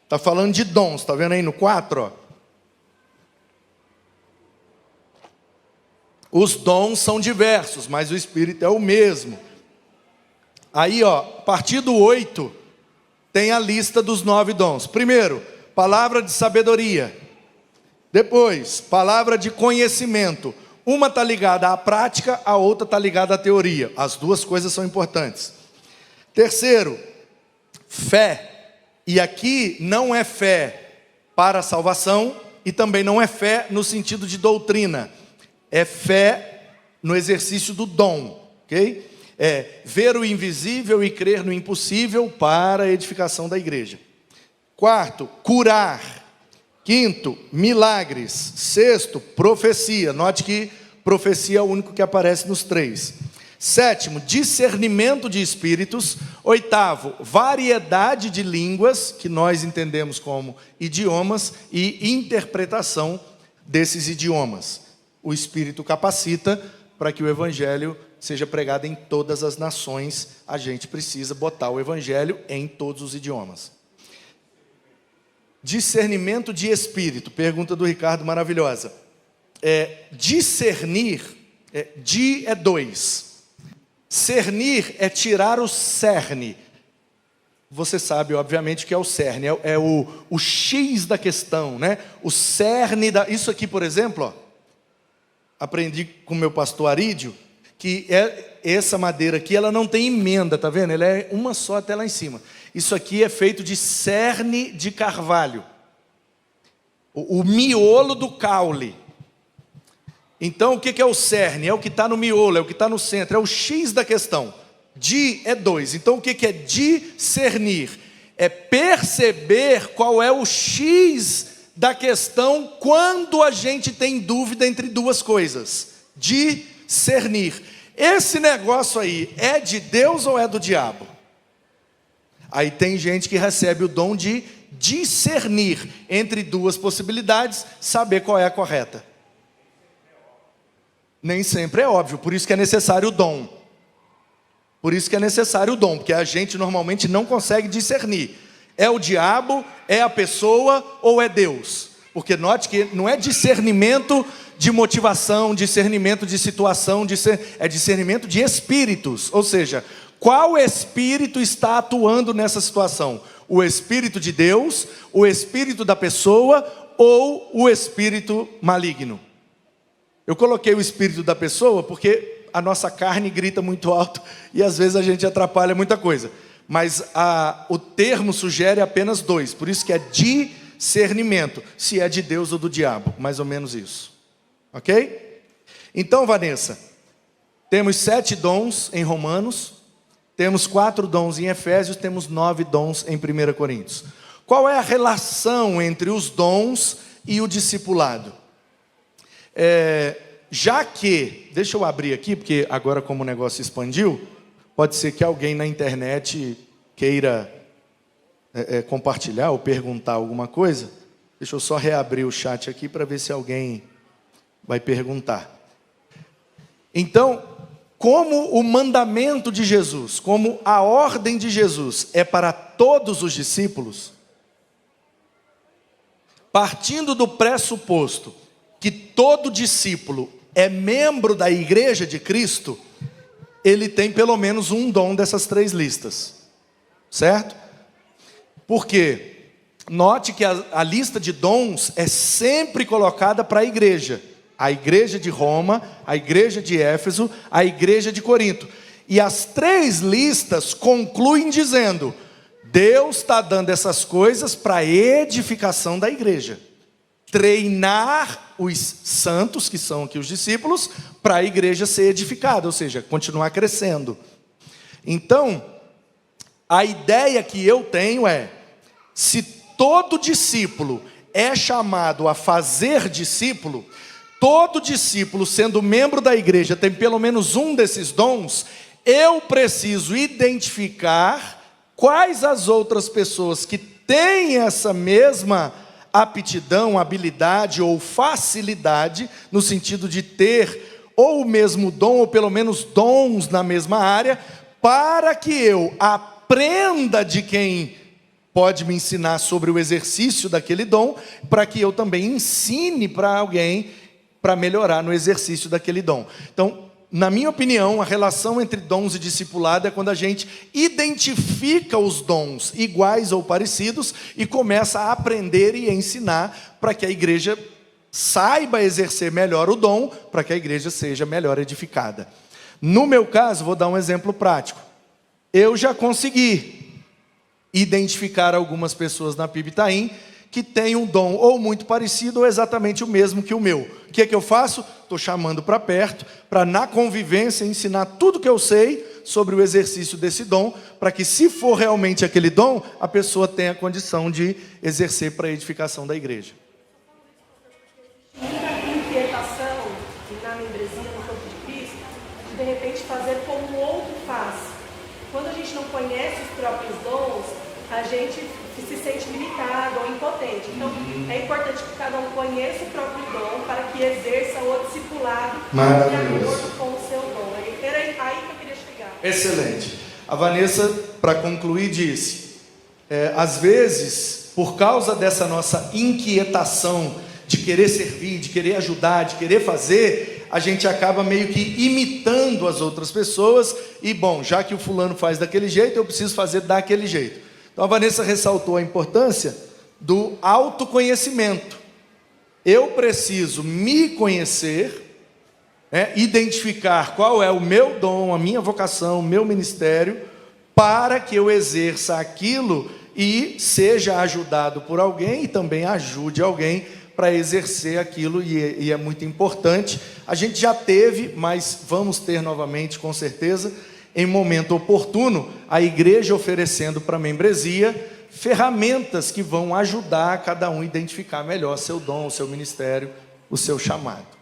está falando de dons, está vendo aí no 4? Ó. Os dons são diversos, mas o Espírito é o mesmo. Aí, ó, a partir do 8, tem a lista dos 9 dons. Primeiro, palavra de sabedoria. Depois, palavra de conhecimento. Uma está ligada à prática, a outra está ligada à teoria. As duas coisas são importantes. Terceiro, fé. E aqui não é fé para a salvação e também não é fé no sentido de doutrina. É fé no exercício do dom, ok? É ver o invisível e crer no impossível para a edificação da igreja. Quarto, curar. Quinto, milagres. Sexto, profecia. Note que profecia é o único que aparece nos 3. Sétimo, discernimento de espíritos. Oitavo, variedade de línguas, que nós entendemos como idiomas, e interpretação desses idiomas. O Espírito capacita para que o Evangelho seja pregado em todas as nações. A gente precisa botar o Evangelho em todos os idiomas. Discernimento de espírito, pergunta do Ricardo maravilhosa. Discernir, di é 2. Cernir é tirar o cerne. Você sabe, obviamente, o que é o cerne. É o X da questão, né? O cerne da... Isso aqui, por exemplo, ó, aprendi com o meu pastor Arídio, que essa madeira aqui, ela não tem emenda, tá vendo? Ela é uma só até lá em cima. Isso aqui é feito de cerne de carvalho. O miolo do caule. Então, o que é o cerne? É o que está no miolo, é o que está no centro, é o X da questão. Di é 2. Então, o que é discernir? É perceber qual é o X da questão quando a gente tem dúvida entre duas coisas. Discernir. Esse negócio aí é de Deus ou é do diabo? Aí tem gente que recebe o dom de discernir entre duas possibilidades, saber qual é a correta. Nem sempre é óbvio, por isso que é necessário o dom. Por isso que é necessário o dom, porque a gente normalmente não consegue discernir. É o diabo, é a pessoa ou é Deus? Porque note que não é discernimento de motivação, discernimento de situação, é discernimento de espíritos. Ou seja, qual espírito está atuando nessa situação? O espírito de Deus, o espírito da pessoa ou o espírito maligno? Eu coloquei o espírito da pessoa porque a nossa carne grita muito alto e às vezes a gente atrapalha muita coisa. Mas o termo sugere apenas 2, por isso que é discernimento, se é de Deus ou do diabo, mais ou menos isso. Ok? Então, Vanessa, temos 7 dons em Romanos, temos 4 dons em Efésios, temos 9 dons em 1 Coríntios. Qual é a relação entre os dons e o discipulado? Já que, deixa eu abrir aqui, porque agora como o negócio expandiu, pode ser que alguém na internet queira compartilhar ou perguntar alguma coisa. Deixa eu só reabrir o chat aqui para ver se alguém vai perguntar. Então, como o mandamento de Jesus, como a ordem de Jesus é para todos os discípulos, partindo do pressuposto que todo discípulo é membro da igreja de Cristo, ele tem pelo menos um dom dessas 3 listas, certo? Porque note que a lista de dons é sempre colocada para a igreja de Roma, a igreja de Éfeso, a igreja de Corinto, e as 3 listas concluem dizendo: Deus está dando essas coisas para a edificação da igreja, treinar os santos, que são aqui os discípulos, para a igreja ser edificada, ou seja, continuar crescendo. Então, a ideia que eu tenho é, se todo discípulo é chamado a fazer discípulo, todo discípulo, sendo membro da igreja, tem pelo menos um desses dons, eu preciso identificar quais as outras pessoas que têm essa mesma aptidão, habilidade ou facilidade, no sentido de ter ou o mesmo dom, ou pelo menos dons na mesma área, para que eu aprenda de quem pode me ensinar sobre o exercício daquele dom, para que eu também ensine para alguém para melhorar no exercício daquele dom. Então, na minha opinião, a relação entre dons e discipulado é quando a gente identifica os dons iguais ou parecidos e começa a aprender e ensinar para que a igreja saiba exercer melhor o dom, para que a igreja seja melhor edificada. No meu caso, vou dar um exemplo prático. Eu já consegui identificar algumas pessoas na PIB Itaim que têm um dom ou muito parecido ou exatamente o mesmo que o meu. O que é que eu faço? Estou chamando para perto, para na convivência ensinar tudo que eu sei sobre o exercício desse dom, para que, se for realmente aquele dom, a pessoa tenha condição de exercer para a edificação da igreja. Muita inquietação na membresia, no corpo de Cristo, de repente fazer como o outro faz. Quando a gente não conhece os próprios dons, a gente se sente limitado ou impotente. Então, é importante que cada um conheça o próprio dom para que exerça o discipulado de acordo com o seu dom. Era aí que eu queria chegar. Excelente. A Vanessa, para concluir, disse, às vezes, por causa dessa nossa inquietação de querer servir, de querer ajudar, de querer fazer, a gente acaba meio que imitando as outras pessoas e, bom, já que o fulano faz daquele jeito, eu preciso fazer daquele jeito. Então a Vanessa ressaltou a importância do autoconhecimento. Eu preciso me conhecer, identificar qual é o meu dom, a minha vocação, o meu ministério, para que eu exerça aquilo e seja ajudado por alguém e também ajude alguém para exercer aquilo, e é muito importante. A gente já teve, mas vamos ter novamente, com certeza, em momento oportuno, a igreja oferecendo para a membresia ferramentas que vão ajudar cada um a identificar melhor seu dom, o seu ministério, o seu chamado.